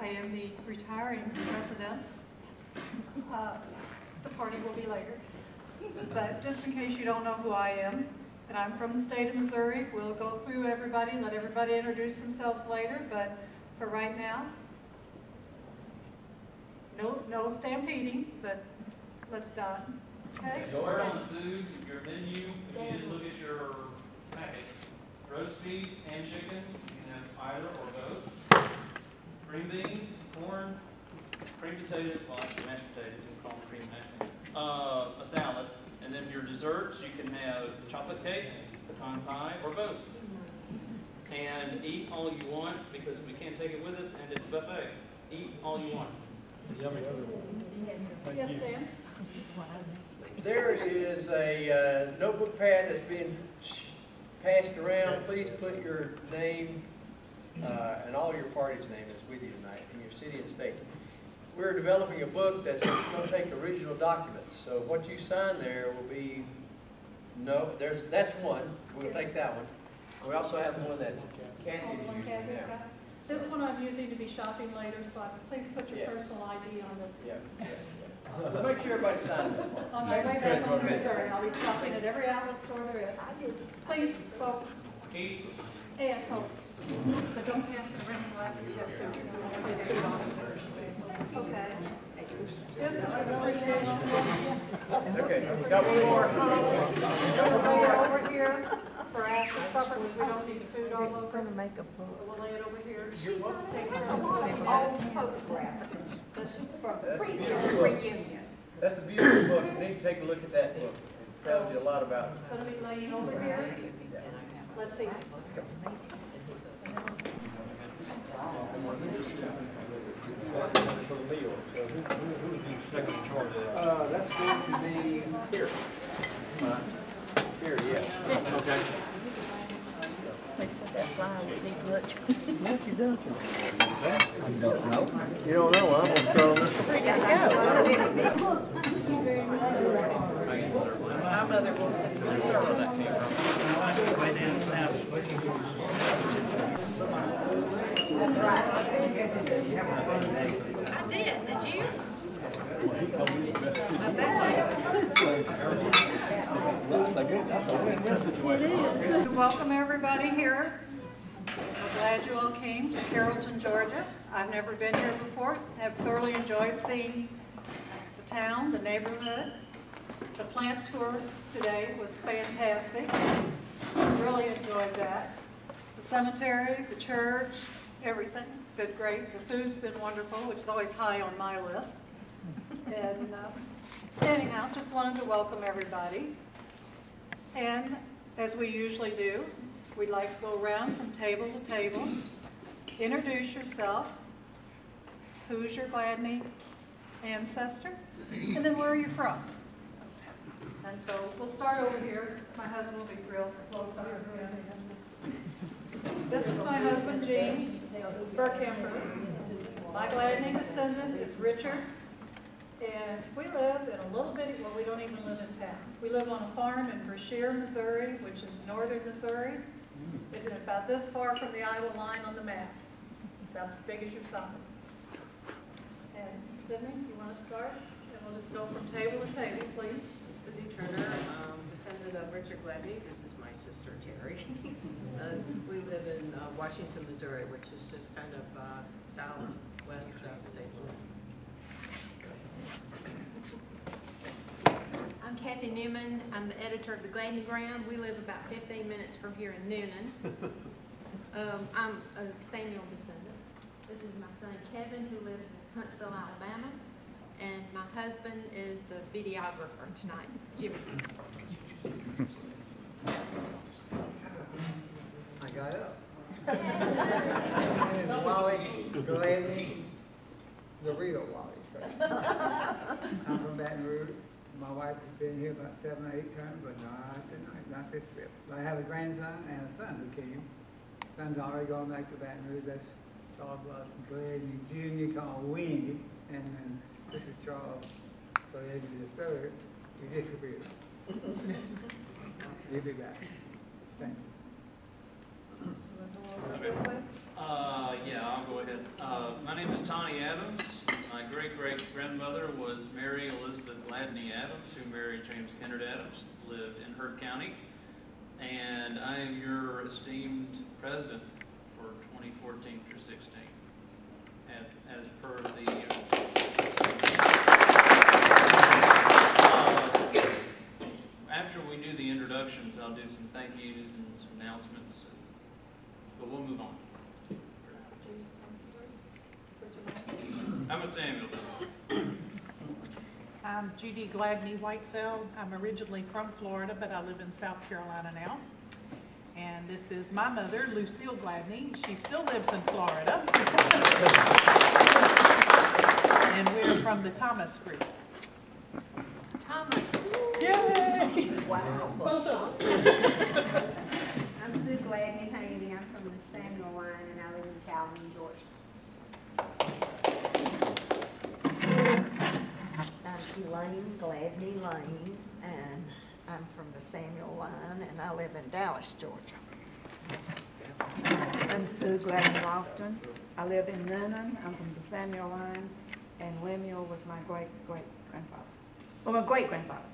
I am the retiring president. The party will be later. But just in case you don't know who I am, and I'm from the state of Missouri, we'll go through everybody, let everybody introduce themselves later, but for right now, no stampeding, but let's dine. Okay? Go ahead on the food, your menu, if you didn't look at your packet. Roast beef and chicken, you can have either or both. Green beans, corn, cream potatoes, well actually mashed potatoes, we call them cream mashed potatoes. A salad, and then your desserts, you can have chocolate cake, pecan pie, or both. And eat all you want, because we can't take it with us, and it's buffet. Eat all you want. Yummy. Yes, Dan? There is a notebook pad that's being passed around. Please put your name and all your party's name that's with you tonight, and your city and state. We're developing a book that's going to take original documents. So what you sign there will be, that's one. We'll take that one. We also have one that Kathy is using now. This one I'm using to be shopping later, so please put your personal ID on this. Yeah. So make sure everybody signs that one. On my way back home to Missouri, I'll be stopping at every outlet store there is. Please, folks. Eat. And hope. But don't pass it around like you have food. Okay. This is appreciation. Okay, got one more. Over here for after supper, because we don't need food all over. Gonna make a book. We'll lay it over here. Take care care of of it. all photographs. From Reunion. That's a beautiful book. You need to take a look at that book. It tells you a lot about it. It's going to be laying over here. Let's see. That's going to be here. Here, yeah. Okay. They said that fly would need much. What you doing? I don't know. You don't know, I'm gonna throw this. My mother was a server. I did you? That's a win-win situation. Welcome everybody here. We're glad you all came to Carrollton, Georgia. I've never been here before. Have thoroughly enjoyed seeing the town, the neighborhood. The plant tour today was fantastic. Really enjoyed that. The cemetery, the church, everything. It's been great. The food's been wonderful, which is always high on my list. And anyhow, just wanted to welcome everybody. And as we usually do, we'd like to go around from table to table. Introduce yourself. Who's your Gladney ancestor? And then where are you from? And so we'll start over here. My husband will be thrilled. This is my husband, Gene Burkemper. My Gladney descendant is Richard. And we live in a little bitty, well, we don't even live in town. We live on a farm in Brashear, Missouri, which is northern Missouri. It's about this far from the Iowa line on the map, about as big as your thumb. And Sydney, you want to start? And we'll just go from table to table, please. Sydney Turner, descendant of Richard Gladney. This is my sister, Terry. We live in Washington, Missouri, which is just kind of southwest of St. Louis. I'm Kathy Newman. I'm the editor of the Gladney Gram. We live about 15 minutes from here in Noonan. I'm a Samuel descendant. This is my son Kevin, who lives in Huntsville, Alabama. And my husband is the videographer tonight, Jimmy. I got up. Wally Gladney, the real Wally. I'm from Baton Rouge. My wife has been here about 7 or 8 times, but not tonight, not this trip. I have a grandson and a son who came. Son's already gone back to Baton Rouge. That's Charles Blossom Gladney Jr. called Winnie, and then this is Charles Gladney III. He disappeared. He'll be back. Thank you. Okay. Yeah, I'll go ahead. My name is Tawny Adams. My great-great-grandmother was Mary Elizabeth Gladney Adams, who married James Kennard Adams, lived in Heard County. And I am your esteemed president for 2014 through 16. As per the after we do the introductions, I'll do some thank yous and some announcements, but we'll move on. I'm a Samuel. I'm Judy Gladney Whitesell. I'm originally from Florida, but I live in South Carolina now. And this is my mother, Lucille Gladney. She still lives in Florida. And we're from the Thomas group. Thomas. Yay! Wow. Both of us. I'm Sue Gladney Haney. I'm from the Samuel line, and I live in Calvin, Georgia. I'm Elaine Gladney Lane, and I'm from the Samuel line, and I live in Dallas, Georgia. I'm Sue Gladney Austin. I live in Noonan. I'm from the Samuel line, and Lemuel was my great-great-grandfather. Well, my great-grandfather.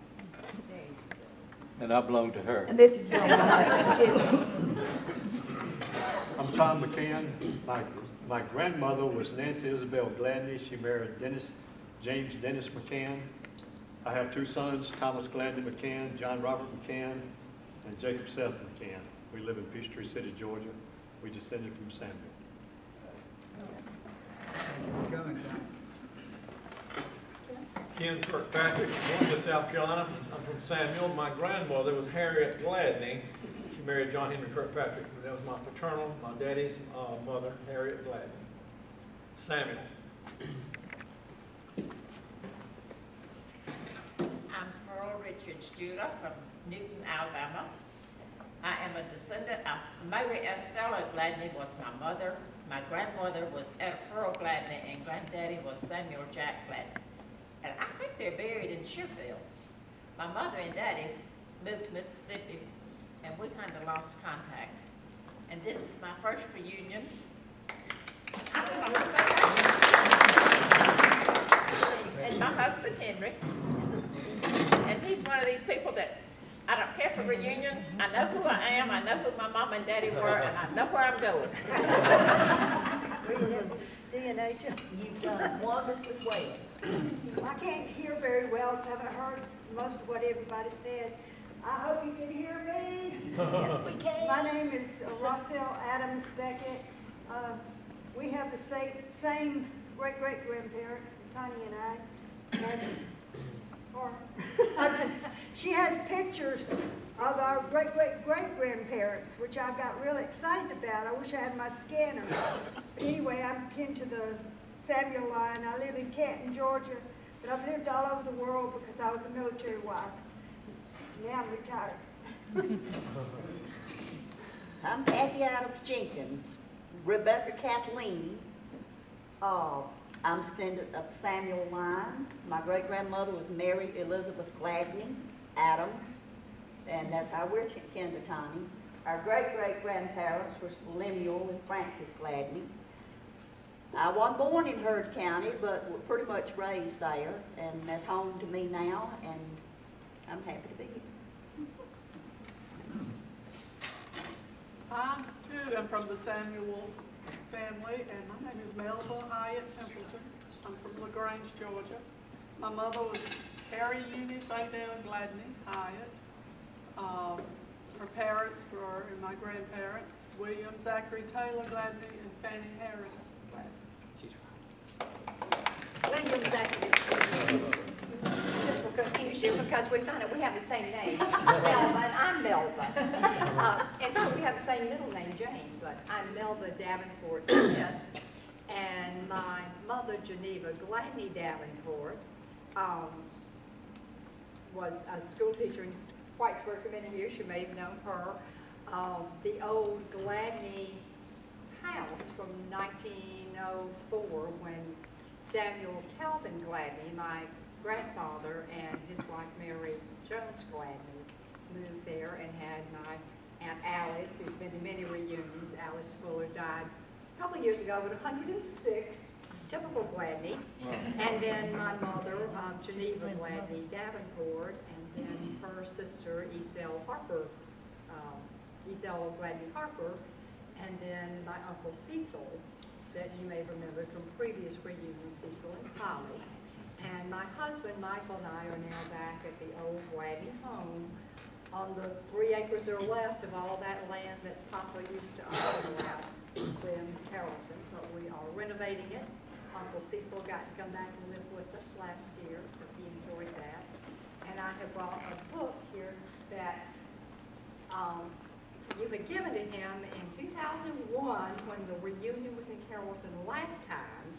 And I belong to her. And this is Bill. I'm Tom McCann. My grandmother was Nancy Isabel Gladney. She married James Dennis McCann. I have two sons, Thomas Gladney McCann, John Robert McCann, and Jacob Seth McCann. We live in Peachtree City, Georgia. We descended from Samuel. Ken Kirkpatrick, Georgia, South Carolina. I'm from Samuel. My grandmother was Harriet Gladney. She married John Henry Kirkpatrick. That was my paternal, my daddy's mother, Harriet Gladney. Samuel. I'm Pearl Richards Judah from Newton, Alabama. I am a descendant of Mary Estella Gladney was my mother. My grandmother was Etta Pearl Gladney, and granddaddy was Samuel Jack Gladney. And I think they're buried in Sherfield. My mother and daddy moved to Mississippi, and we kind of lost contact. And this is my first reunion. I don't want to say that. And my husband, Henry. And he's one of these people that I don't care for reunions. I know who I am, I know who my mom and daddy were, and I know where I'm going. DNA, you've done wonderfully well. I can't hear very well, so I haven't heard most of what everybody said. I hope you can hear me. Yes, we can. My name is Rossell Adams Beckett. We have the same great-great-grandparents, Tony and I. She has pictures of our great-great-great-grandparents, which I got really excited about. I wish I had my scanner. Anyway, I'm kin to the Samuel line. I live in Canton, Georgia, but I've lived all over the world because I was a military wife. Now I'm retired. I'm Kathy Adams Jenkins, Rebecca Kathleen. I'm descendant of the Samuel line. My great-grandmother was Mary Elizabeth Gladney Adams, and that's how we're kin to Tony. Our great-great-grandparents were Lemuel and Frances Gladney. I wasn't born in Heard County, but we're pretty much raised there, and that's home to me now, and I'm happy to be here. I, too, am from the Samuel family, and my name is Melba Hyatt Templeton. I'm from LaGrange, Georgia. My mother was Harry Eunice Adele Gladney Hyatt. Her parents were, and my grandparents, William Zachary Taylor Gladney and Fanny Harris Gladney. William Zachary. This will confuse you because we find out we have the same name. Melba, and I'm Melba. In fact, we have the same middle name, Jane, but I'm Melba Davenport Smith. And my mother, Geneva Gladney Davenport, was a school teacher in Whitesburg for many years. You may have known her. The old Gladney house from 1904 when Samuel Calvin Gladney, my grandfather, and his wife Mary Jones Gladney moved there and had my Aunt Alice, who's been to many reunions. Alice Fuller died a couple of years ago at 106. And then my mother, Geneva Gladney Davenport, and then her sister, Ezell Harper, Ezell Gladney Harper, and then my Uncle Cecil, that you may remember from previous reunions, Cecil and Polly. And my husband, Michael, and I are now back at the old Gladney home on the 3 acres that are left of all that land that Papa used to own out in Carrollton, but we are renovating it. Uncle Cecil got to come back and live with us last year, so he enjoyed that. And I have brought a book here that you had given to him in 2001 when the reunion was in Carrollton last time.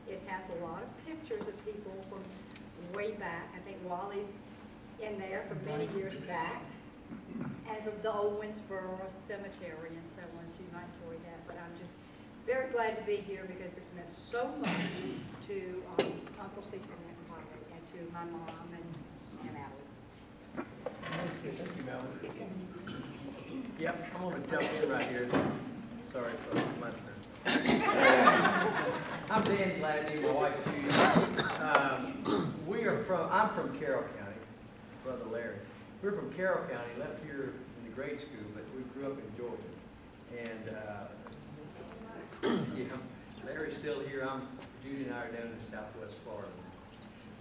It has a lot of pictures of people from way back. I think Wally's in there from many years back, and from the old Winnsboro cemetery and so on, so you might enjoy that. But I'm just very glad to be here because this meant so much to Uncle Cecil and Polly, and to my mom and Alice. Thank you, Mel. Yep, I'm going to jump in right here. Sorry for my turn. I'm Dan Gladney, my wife Judy. I'm from Carroll County, Brother Larry. We're from Carroll County, left here in the grade school, but we grew up in Georgia. And yeah, Larry's still here. Judy and I are down in Southwest Florida.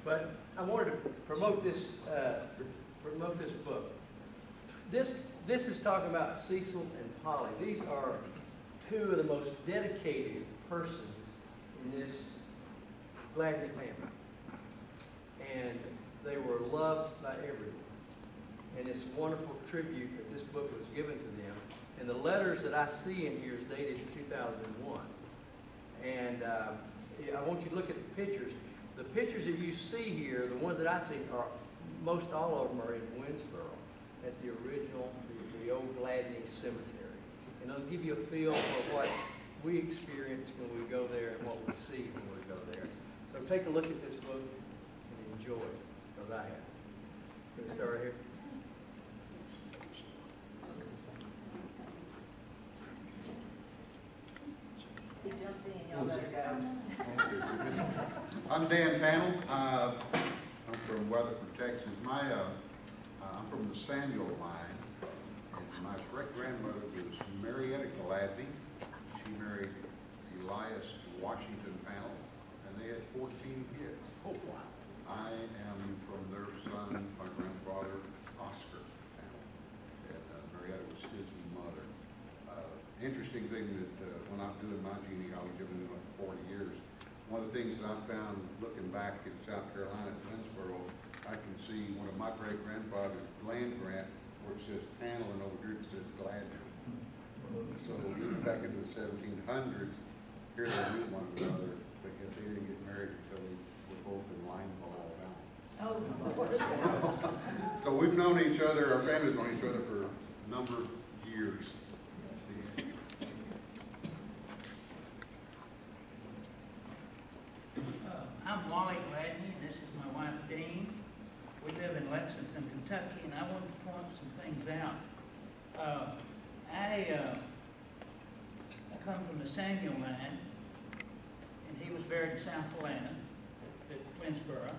But I wanted to promote this book. This is talking about Cecil and Polly. These are two of the most dedicated persons in this Gladney family. And they were loved by everyone. And it's a wonderful tribute that this book was given to them. And the letters that I see in here is dated 2001. And I want you to look at the pictures. The pictures that you see here, the ones that I've seen, are most all of them are in Winnsboro at the original, the old Gladney cemetery. And it'll give you a feel for what we experience when we go there and what we see when we go there. So take a look at this book and enjoy it, because I have. Can we start right here? I'm Dan Panel. I'm from Weatherford, Texas. I'm from the Samuel line. And my great-grandmother was Marietta Gladney. She married Elias Washington Panel, and they had 14 kids. Oh, wow. I am from their son, my grandfather, Oscar Panel. And Marietta was his mother. Interesting thing that when I'm doing my genealogy, I've been doing it for 40 years. One of the things that I found looking back in South Carolina at Winnsboro, I can see one of my great-grandfather's land grant where it says Panel and over here it says Gladney. So even back in the 1700s, here they knew one another, but yet they didn't get married until they were both in Lineville, Alabama. So we've known each other, our families known each other for a number of years. I'm Wally Gladney, and this is my wife, Dean. We live in Lexington, Kentucky, and I wanted to point some things out. I come from the Samuel line, and he was buried in South Atlanta at Winnsboro.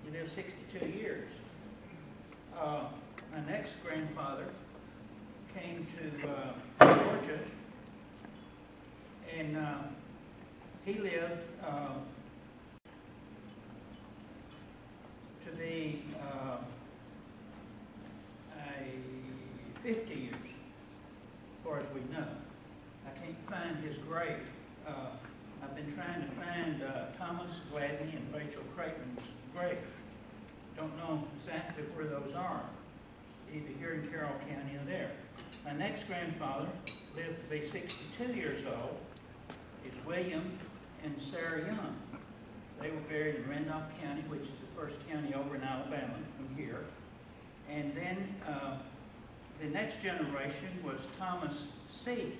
He lived 62 years. My next grandfather came to Georgia, and he lived to be 50 years, as far as we know. I can't find his grave. I've been trying to find Thomas Gladney and Rachel Creighton's grave. Don't know exactly where those are, either here in Carroll County or there. My next grandfather lived to be 62 years old. It's William and Sarah Young. They were buried in Randolph County, which is the first county over in Alabama from here. And then the next generation was Thomas C.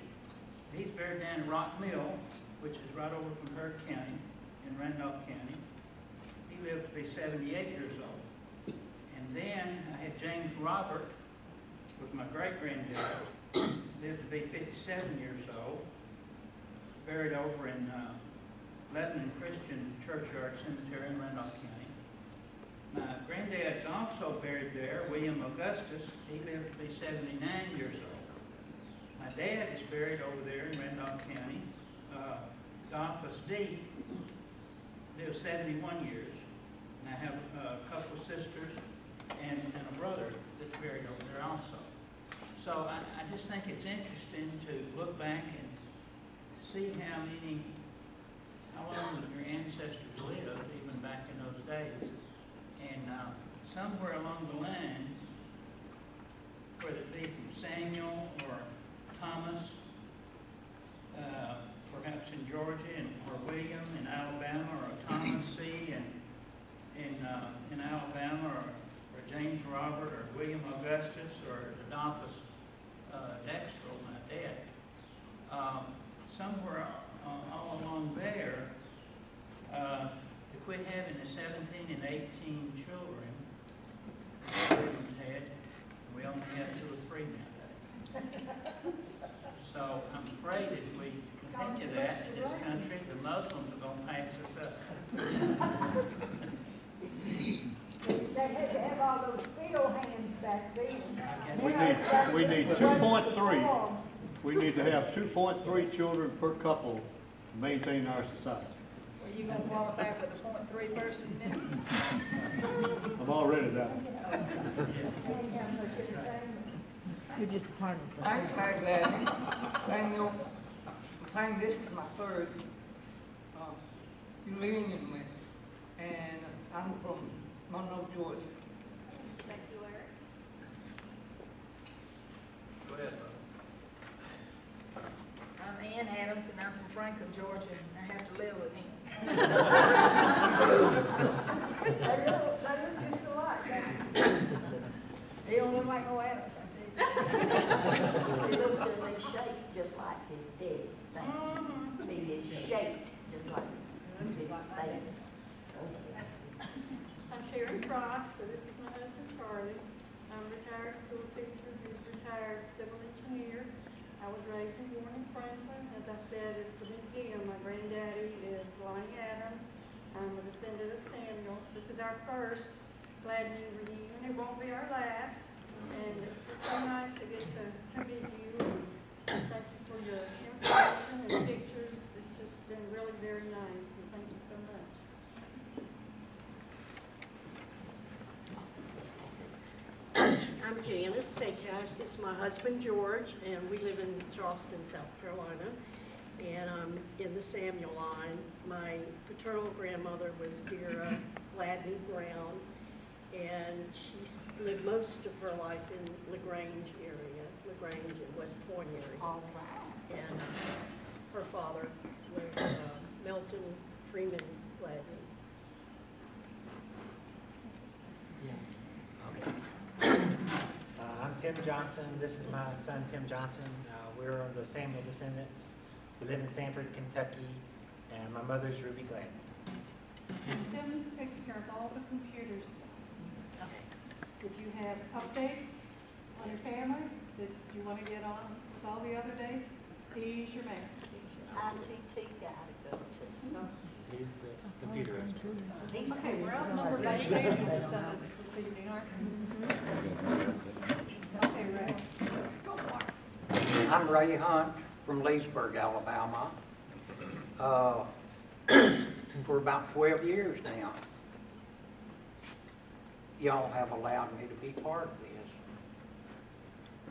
He's buried down in Rock Mill, which is right over from Heard County in Randolph County. He lived to be 78 years old. And then I had James Robert, who was my great-granddad, lived to be 57 years old, buried over in Gladney Christian Churchyard Cemetery in Randolph County. My granddad's also buried there, William Augustus. He lived to be 79 years old. My dad is buried over there in Randolph County. Dolphus D. lived 71 years. And I have a couple of sisters and a brother that's buried over there also. So I just think it's interesting to look back and see how long your ancestors lived, even back in those days. And somewhere along the line, whether it be from Samuel or Thomas, perhaps in Georgia, or William in Alabama, or Thomas C. in Alabama, or James Robert, or William Augustus, or Adolphus Dexter, my dad. Somewhere all along there, to quit having the 17 and 18 children Williams had, we only have 2 or 3 nowadays. So I'm afraid if we continue that in this country, the Muslims are going to pass us up. They had to have all those field hands back then. We need 2.3. We need to have 2.3 children per couple to maintain our society. Are you going to qualify for the 0.3 person then? I'm already down. You're just part of the I'm Gladney. Samuel, this is my third reunion with, and I'm from Monroe, Georgia. Thank you, Larry. Go ahead, I'm Ann Adams, and I'm from Franklin, Georgia, and I have to live with him. They look just alike. He don't look like no Adams, I He looks as a shape just like his daddy. He is shaped just like his face. I'm Sharon Frost, but this is my husband Charlie. I'm a retired school teacher, he's a retired civil engineer. I was raised and born in Franklin. As I said at the museum, my granddaddy is Lonnie Adams. I'm a descendant of Samuel. This is our first Gladney reunion. It won't be our last. And it's just so nice to get to meet you. And thank you for your information and pictures. It's just been really very nice, and thank you so much. I'm Janice Sakehouse. This is my husband George, and we live in Charleston, South Carolina. And I'm in the Samuel line. My paternal grandmother was dear Gladney Brown, and she's lived most of her life in LaGrange area, LaGrange and West Point area. All right. And her father was Melton Freeman Gladney. I'm Tim Johnson. This is my son, Tim Johnson. We're the Samuel descendants. We live in Sanford, Kentucky, and my mother's Ruby Gladney. Tim takes care of all the computers. If you have updates on your family that you want to get on with all the other days, he's your man. ITT guy to go to. He's the computer expert. Okay, we're outnumbered by Samuel descendants this evening, aren't we? Okay, Ray. Go for it. I'm Ray Hunt from Leesburg, Alabama. For about 12 years now. Y'all have allowed me to be part of this,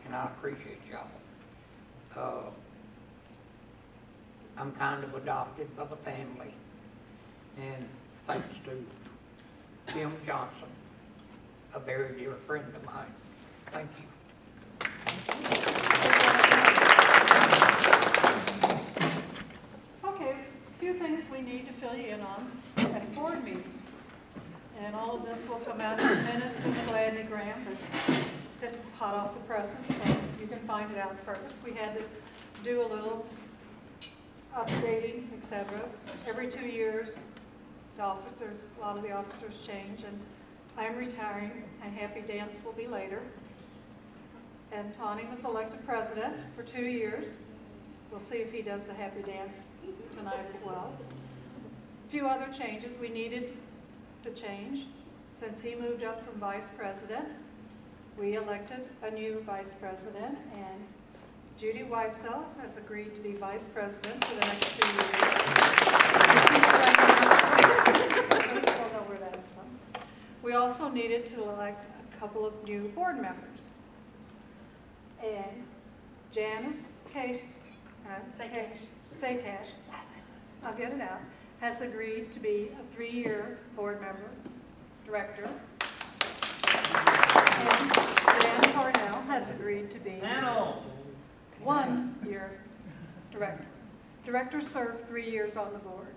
and I appreciate y'all. I'm kind of adopted by the family, and thanks to Tim Johnson, a very dear friend of mine. Thank you. Okay, a few things we need to fill you in on at a board meeting. And all of this will come out in the minutes in the Gladneygram, but this is hot off the presses, so you can find it out first. We had to do a little updating, etc. Every 2 years, a lot of the officers change, and I'm retiring. A happy dance will be later. And Tawny was elected president for 2 years. We'll see if he does the happy dance tonight as well. few other changes we needed to change. Since he moved up from vice president, we elected a new vice president, and Judy Whitesell has agreed to be vice president for the next 2 years. I don't know where that's from. We also needed to elect a couple of new board members. And Janice Sakash, I'll get it out, has agreed to be a 3-year board member, director. And Dan Cornell has agreed to be 1-year director. Directors serve 3 years on the board.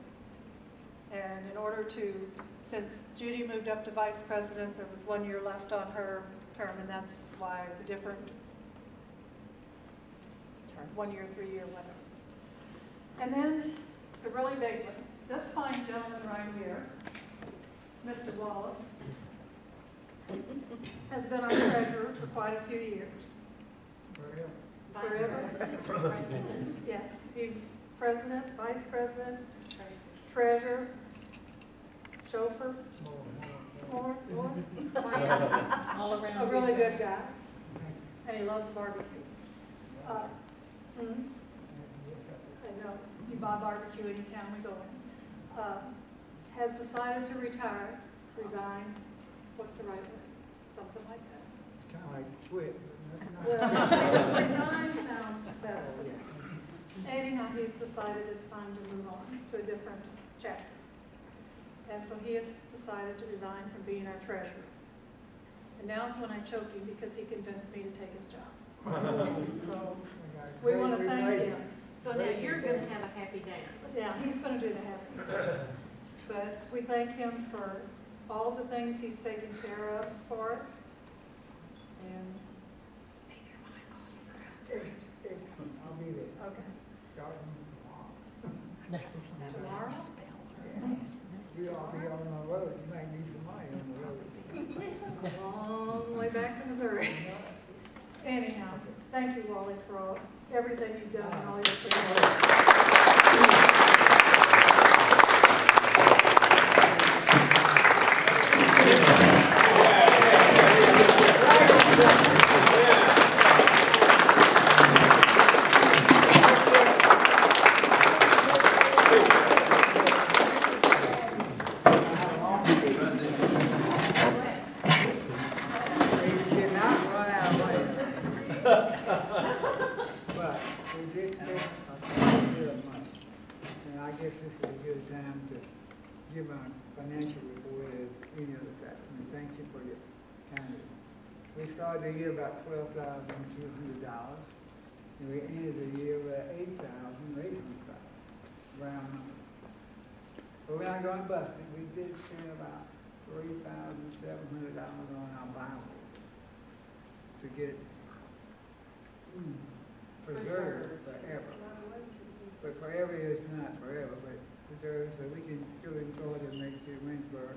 And in order to, since Judy moved up to vice president, there was 1 year left on her term, and that's why the different 1 year, 3 year, whatever. And then the really big one, this fine gentleman right here, Mr. Wallace, has been our treasurer for quite a few years. Forever. Yes, he's president, vice president, treasurer, chauffeur, more, All around. a really good guy, and he loves barbecue. I know, you buy barbecue anytime we go in. Has decided to retire, resign, what's the right word? Something like that. Kind of like quit. Well, resign sounds better. Anyhow, he's decided it's time to move on to a different chapter. And so he has decided to resign from being our treasurer. And now's when I choke him because he convinced me to take his job. So we want to thank him. So now you're going to have a happy dance. Yeah, he's going to do the happy dance. But we thank him for all the things he's taken care of for us. And I'll be there. okay. Starting tomorrow. Tomorrow? You all be on the road. You might need some money on the road. It's a long way back to Missouri. Anyhow, thank you, Wally, for everything you've done and all your support. But we did spend a bit of money. And I guess this is a good time to give our financial report as any other time. And thank you for your kindness. We started the year about $12,200. And we ended the year with $8,800. Round number. But we're not going to bust it. We did spend about $3,700 on our Bibles to get preserved forever. But forever is not forever, but preserved so we can still enjoy them next year in Winnsboro.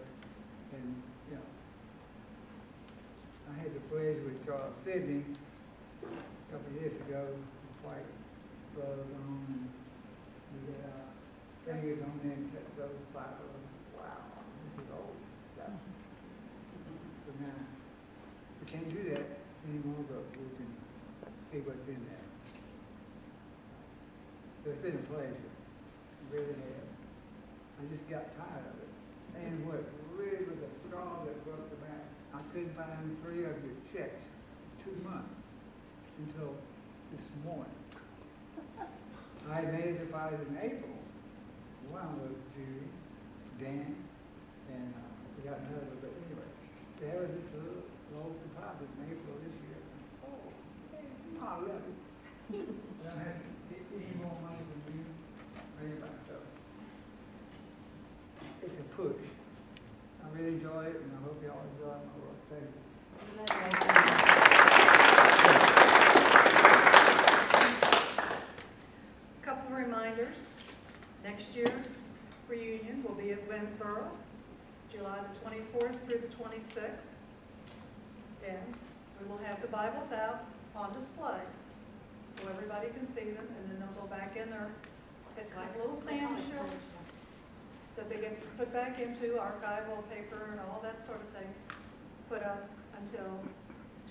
And, you know, I had the pleasure with Charles Sidney a couple of years ago, white gloves on, and we got fingers on there and touched those Bibles. Wow, this is old stuff. So now, we can't do that anymore, but we can see what's in there. So it's been a pleasure. It really has. I just got tired of it. And what really was a straw that broke the back, I couldn't find 3 of your checks in 2 months until this morning. I made a deposit in April. One was Judy, Dan, and we got another, but anyway, there was this little low deposit in April this year. Oh, I love it. I don't have to get any more money from you or anybody, so it's a push. I really enjoy it, and I hope y'all enjoy my work. Thank you. Couple of reminders. Next year's reunion will be at Winnsboro, July the 24th through the 26th. And we will have the Bibles out on display so everybody can see them, and then they'll go back in there. It's like a little clamshell. that they get put back into archival paper and all that sort of thing, put up until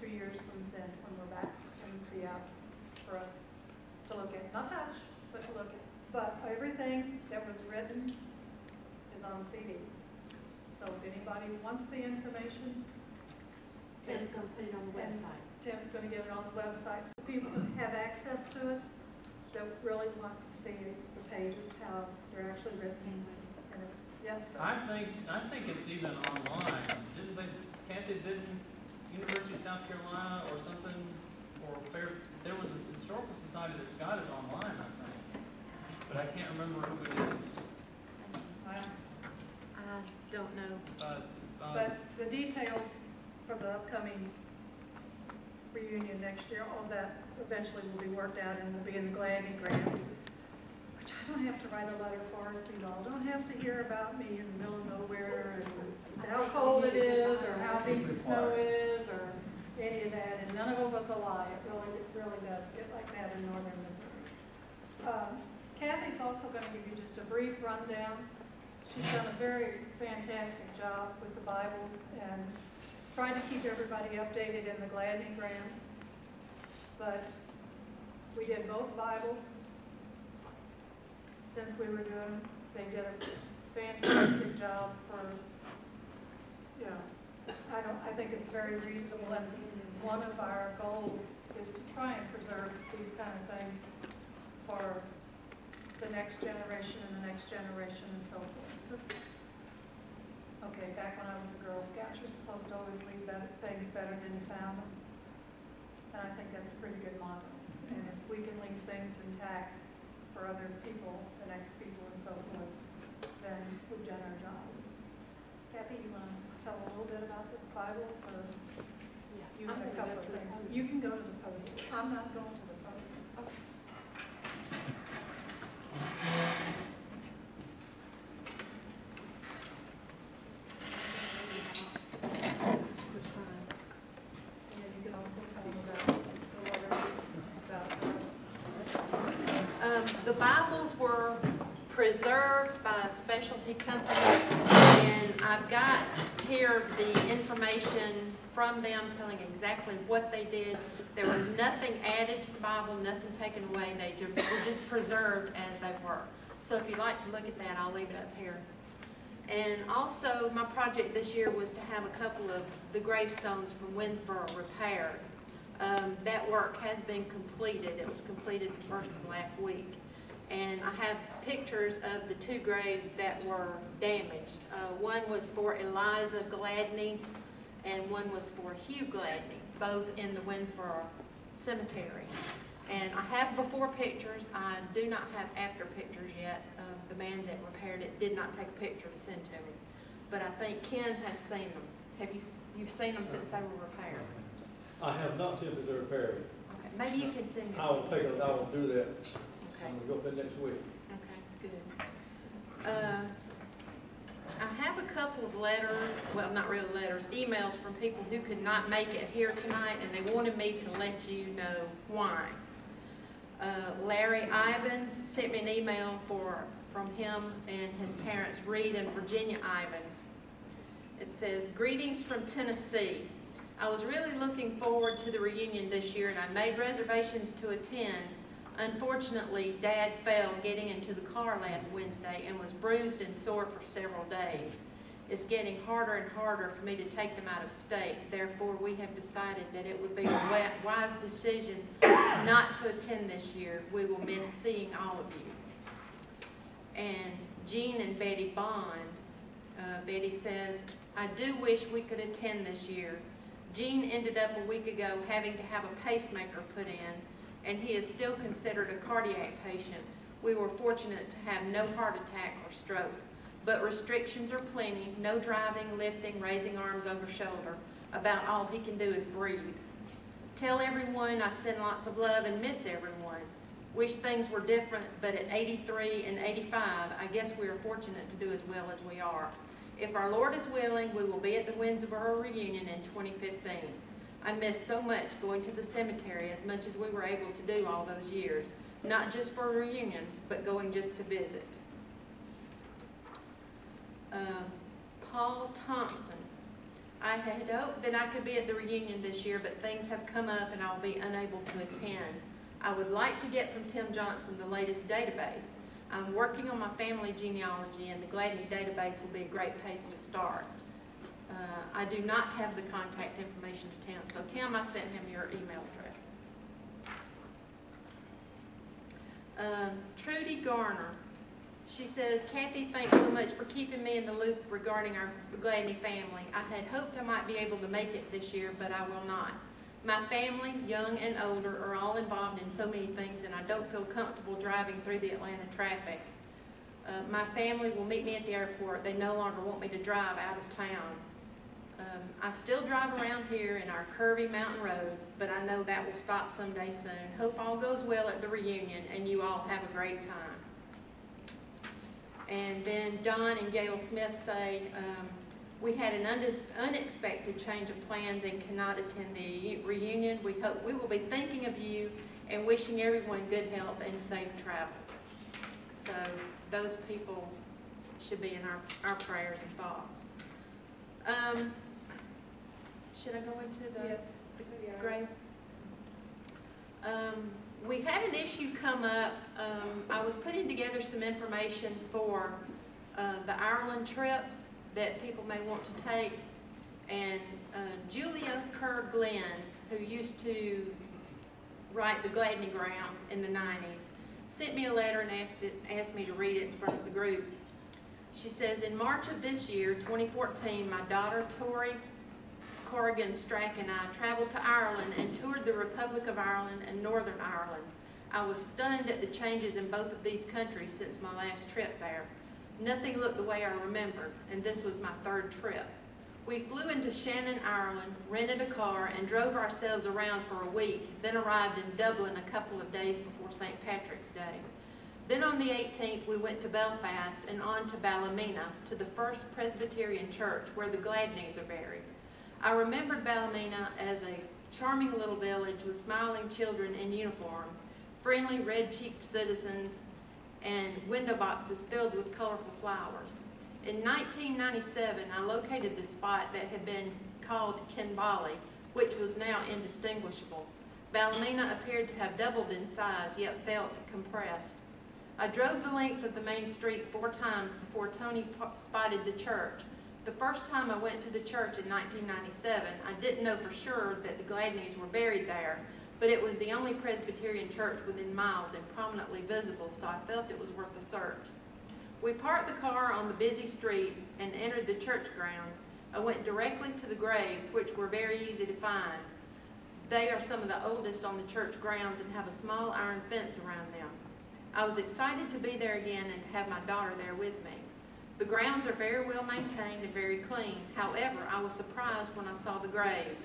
2 years from then, when we're back and be out for us to look at. Not touch, but to look at. But everything that was written is on CD. So if anybody wants the information, Tim's gonna put it on the website. Tim's gonna get it on the website, so people have access to it that really want to see the pages, how they're actually written. And yes, sir. I think it's even online. Didn't they, Kathy, didn't University of South Carolina or something, or there was a historical society that's got it online, I think. But I can't remember who it is. I Don't know. But the details for the upcoming reunion next year, all that eventually will be worked out and will be in the Gladney grant, which I don't have to write a letter for, so you all don't have to hear about me in the middle of nowhere and how cold it is or how deep the snow is or any of that, and none of it was a lie. It really does get like that in northern Missouri. Kathy's also going to give you just a brief rundown. She's done a very fantastic job with the Bibles and trying to keep everybody updated in the Gladney grant. But we did both Bibles since we were doing them. They did a fantastic job for, you know, I think it's very reasonable, and one of our goals is to try and preserve these kind of things for the next generation and the next generation and so forth. Okay, back when I was a Girl Scout, you're supposed to always leave things better than you found them. And I think that's a pretty good motto. And if we can leave things intact for other people, the next people and so forth, then we've done our job. Kathy, you want to tell a little bit about the Bibles, or you have a couple of things? You can go to the podium. I'm not going to the podium. Okay. The Bibles were preserved by a specialty company, and I've got here the information from them telling exactly what they did. There was nothing added to the Bible, nothing taken away. They were just preserved as they were. So if you'd like to look at that, I'll leave it up here. And also, my project this year was to have a couple of the gravestones from Winnsboro repaired. That work has been completed. It was completed the first of last week. And I have pictures of the two graves that were damaged. One was for Eliza Gladney, and one was for Hugh Gladney, both in the Winnsboro Cemetery. And I have before pictures. I do not have after pictures yet. The man that repaired it did not take a picture to send to me. But I think Ken has seen them. You've seen them since they were repaired? I have not since it's repaired. Okay, maybe you can send me. I will do that. Okay. I'm gonna go up there next week. Okay, good. I have a couple of letters, well, not really letters, emails from people who could not make it here tonight, and they wanted me to let you know why. Larry Ivins sent me an email from him and his parents, Reed and Virginia Ivins. It says, "Greetings from Tennessee. I was really looking forward to the reunion this year, and I made reservations to attend. Unfortunately, Dad fell getting into the car last Wednesday and was bruised and sore for several days. It's getting harder and harder for me to take them out of state. Therefore, we have decided that it would be a wise decision not to attend this year. We will miss seeing all of you." And Jean and Betty Bond, Betty says, "I do wish we could attend this year. Jean ended up a week ago having to have a pacemaker put in, and he is still considered a cardiac patient. We were fortunate to have no heart attack or stroke, but restrictions are plenty, no driving, lifting, raising arms over shoulder. About all he can do is breathe. Tell everyone I send lots of love and miss everyone. Wish things were different, but at 83 and 85, I guess we are fortunate to do as well as we are. If our Lord is willing, we will be at the Winnsboro reunion in 2015. I miss so much going to the cemetery as much as we were able to do all those years, not just for reunions, but going just to visit." Paul Thompson. I had hoped that I could be at the reunion this year, but things have come up and I'll be unable to attend. I would like to get from Tim Johnson the latest database. I'm working on my family genealogy, and the Gladney database will be a great place to start. I do not have the contact information to Tim, so Tim, I sent him your email address. Trudy Garner. She says, Kathy, thanks so much for keeping me in the loop regarding our Gladney family. I had hoped I might be able to make it this year, but I will not. My family, young and older, are all involved in so many things, and I don't feel comfortable driving through the Atlanta traffic. My family will meet me at the airport. They no longer want me to drive out of town. I still drive around here in our curvy mountain roads, but I know that will stop someday soon. Hope all goes well at the reunion, and you all have a great time. And then Don and Gail Smith say, we had an unexpected change of plans and cannot attend the reunion. We hope we will be thinking of you and wishing everyone good health and safe travels. So those people should be in our prayers and thoughts. Should I go into the grave? We had an issue come up. I was putting together some information for the Ireland trips that people may want to take, and Julia Kerr Glenn, who used to write the Gladney Ground in the 90s, sent me a letter and asked me to read it in front of the group. She says, in March of this year, 2014, my daughter Tori Corrigan Strack and I traveled to Ireland and toured the Republic of Ireland and Northern Ireland. I was stunned at the changes in both of these countries since my last trip there. Nothing looked the way I remembered, and this was my third trip. We flew into Shannon, Ireland, rented a car, and drove ourselves around for a week, then arrived in Dublin a couple of days before St. Patrick's Day. Then on the 18th, we went to Belfast and on to Ballymena, to the First Presbyterian Church where the Gladneys are buried. I remembered Ballymena as a charming little village with smiling children in uniforms, friendly red-cheeked citizens, and window boxes filled with colorful flowers. In 1997, I located the spot that had been called Kirckaldy, which was now indistinguishable. Ballymena appeared to have doubled in size, yet felt compressed. I drove the length of the main street 4 times before Tony spotted the church. The first time I went to the church in 1997, I didn't know for sure that the Gladneys were buried there, but it was the only Presbyterian church within miles and prominently visible, so I felt it was worth a search. We parked the car on the busy street and entered the church grounds. I went directly to the graves, which were very easy to find. They are some of the oldest on the church grounds and have a small iron fence around them. I was excited to be there again and to have my daughter there with me. The grounds are very well maintained and very clean. However, I was surprised when I saw the graves.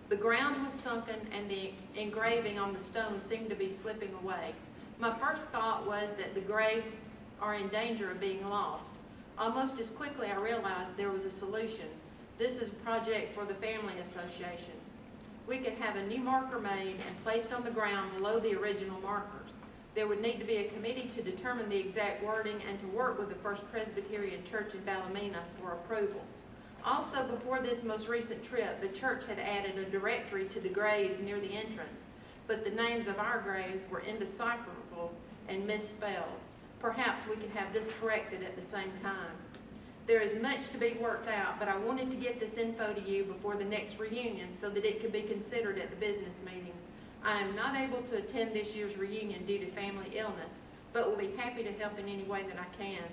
The ground was sunken and the engraving on the stone seemed to be slipping away. My first thought was that the graves are in danger of being lost. Almost as quickly I realized there was a solution. This is a project for the Family Association. We could have a new marker made and placed on the ground below the original markers. There would need to be a committee to determine the exact wording and to work with the First Presbyterian Church in Ballymena for approval. Also, before this most recent trip, the church had added a directory to the graves near the entrance, but the names of our graves were indecipherable and misspelled. Perhaps we could have this corrected at the same time. There is much to be worked out, but I wanted to get this info to you before the next reunion so that it could be considered at the business meeting. I am not able to attend this year's reunion due to family illness, but will be happy to help in any way that I can.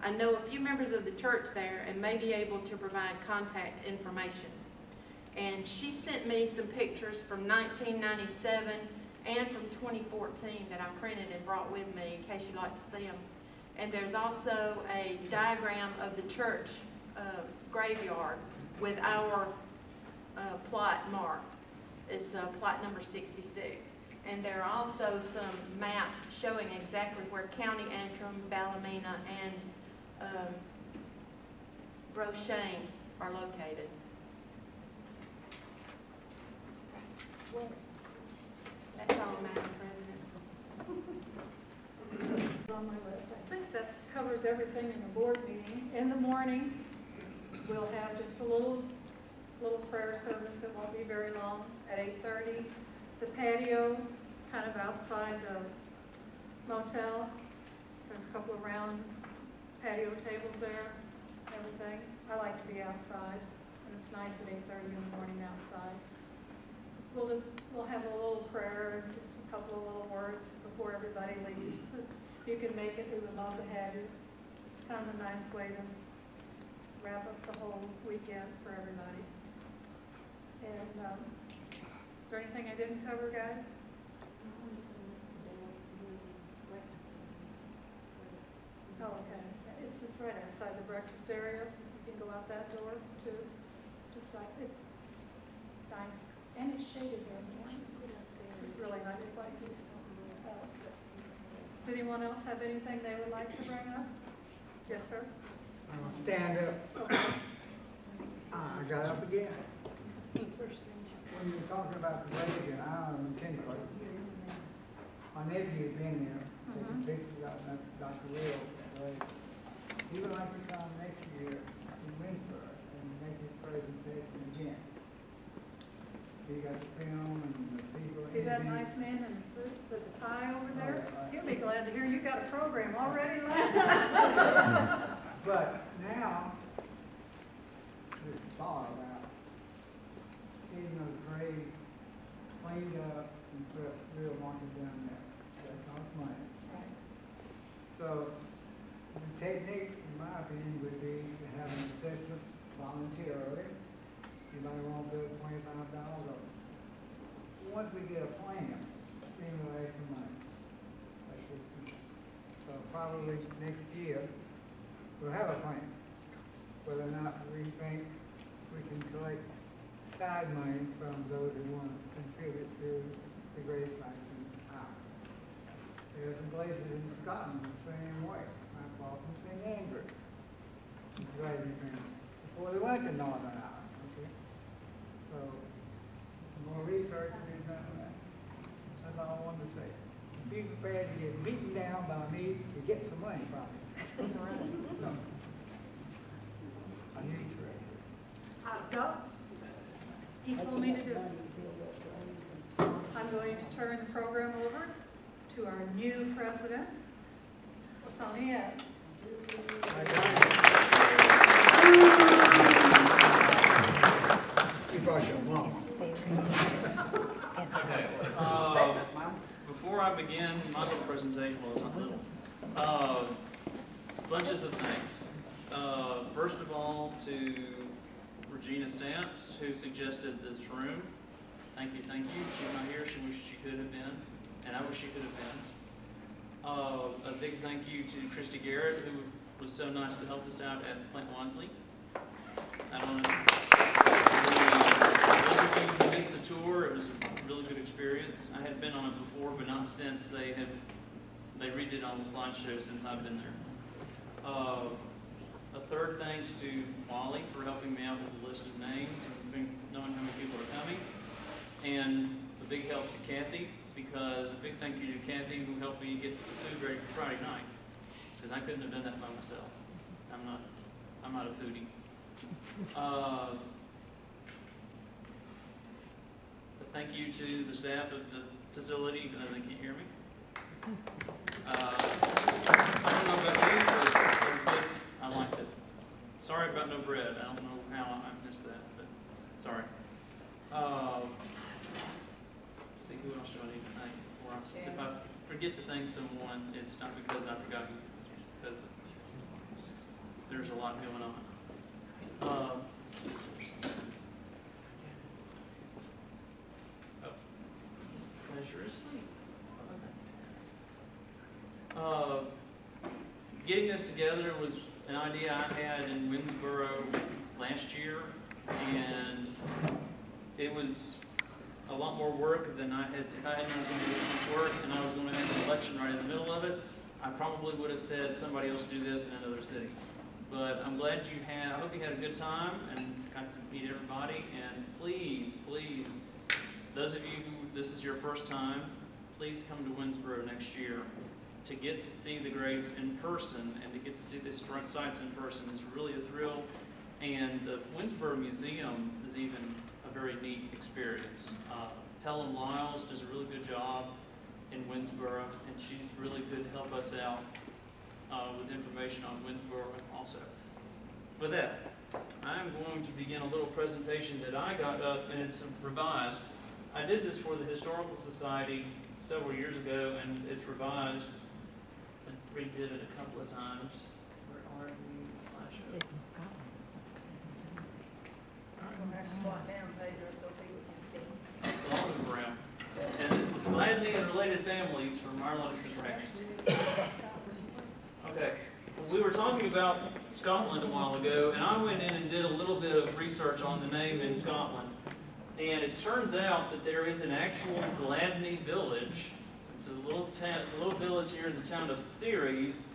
I know a few members of the church there and may be able to provide contact information. And she sent me some pictures from 1997 and from 2014 that I printed and brought with me in case you'd like to see them. And there's also a diagram of the church graveyard with our plot marked. It's plot number 66. And there are also some maps showing exactly where County Antrim, Ballymena, and Broshane are located. That's all, Madam President. On my list. I think that covers everything in the board meeting. In the morning, we'll have just a little prayer service. It won't be very long at 8:30. The patio, kind of outside the motel. There's a couple of round patio tables there, everything. I like to be outside, and it's nice at 8:30 in the morning outside. We'll have a little prayer and just a couple of little words before everybody leaves. If you can make it, we would love to have you. It's kind of a nice way to wrap up the whole weekend for everybody. And is there anything I didn't cover, guys? Oh, okay. It's just right outside the breakfast area. You can go out that door too. Just right. It's nice. And it's shaded there. It's a really nice place. Does anyone else have anything they would like to bring up? Yes, sir. Stand up. Okay. I got up again. When you were talking about the lake in Ireland, Kincaid, my nephew had been there, taking pictures out of Dr. Will. He would like to come next year to Winnsboro and make his presentation again. He got the film and the people. See that nice man in the suit with the tie over there? He'll be glad to hear you got a program already lined up. But now, this thought about getting those graves cleaned up and put real markers down there, that costs money. Right. So, the technique, in my opinion, would be to have an assessment voluntarily. Anybody want to build $25 over? Once we get a plan, then we'll ask for money. So probably next year, we'll have a plan. Whether or not we think we can collect side money from those who want to contribute to the grave sites in Ireland. There are some places in Scotland the same way. I bought from St. Andrew, before they went to Northern Ireland. Okay, so more research will be done on that. That's all I wanted to say. Be prepared to get beaten down by me to get some money from you. No. I need treasure. Go. He told me to do it. I'm going to turn the program over to our new president, Tony Epps. You brought your mom. Okay. Before I begin my little presentation, well, it's not little. Bunches of thanks. First of all, to Regina Stamps, who suggested this room. Thank you, thank you. She's not here. She wishes she could have been, and I wish she could have been. A big thank you to Christy Garrett, who was so nice to help us out at Plant Wansley. I don't know. Those of you who missed the tour, it was a really good experience. I had been on it before, but not since they redid all the slideshow since I've been there. A third thanks to Wally for helping me out with the list of names and knowing how many people are coming. And a big help to Kathy, because a big thank you to Kathy who helped me get the food ready for Friday night, because I couldn't have done that by myself. I'm not a foodie. A thank you to the staff of the facility, because they can't hear me. I don't know about you, but it was good. I liked it. Sorry about no bread. I don't know how I missed that, but sorry. See, who else do I need to thank before if I forget to thank someone, it's not because I forgot you, it's because there's a lot going on. Pleasure is sleep. Getting this together was an idea I had in Winnsboro last year, and it was a lot more work than I had. If I had known I was going to do this much work and I was going to have an election right in the middle of it, I probably would have said somebody else do this in another city. But I'm glad you had, I hope you had a good time and got to meet everybody. And please, please, those of you who this is your first time, please come to Winnsboro next year. To get to see the graves in person and to get to see the historic sites in person is really a thrill. And the Winnsboro Museum is even a very neat experience. Helen Lyles does a really good job in Winnsboro, and she's really good to help us out with information on Winnsboro also. With that, I'm going to begin a little presentation that I got up, and it's revised. I did this for the Historical Society several years ago, and it's revised. I redid it a couple of times. Where are we? Slideshow. Long around. And this is Gladney and related families from our Livingston range. Okay. Well, we were talking about Scotland a while ago, and I went in and did a little bit of research on the name in Scotland. And it turns out that there is an actual Gladney village. It's a little town, it's a little village here in the town of Ceres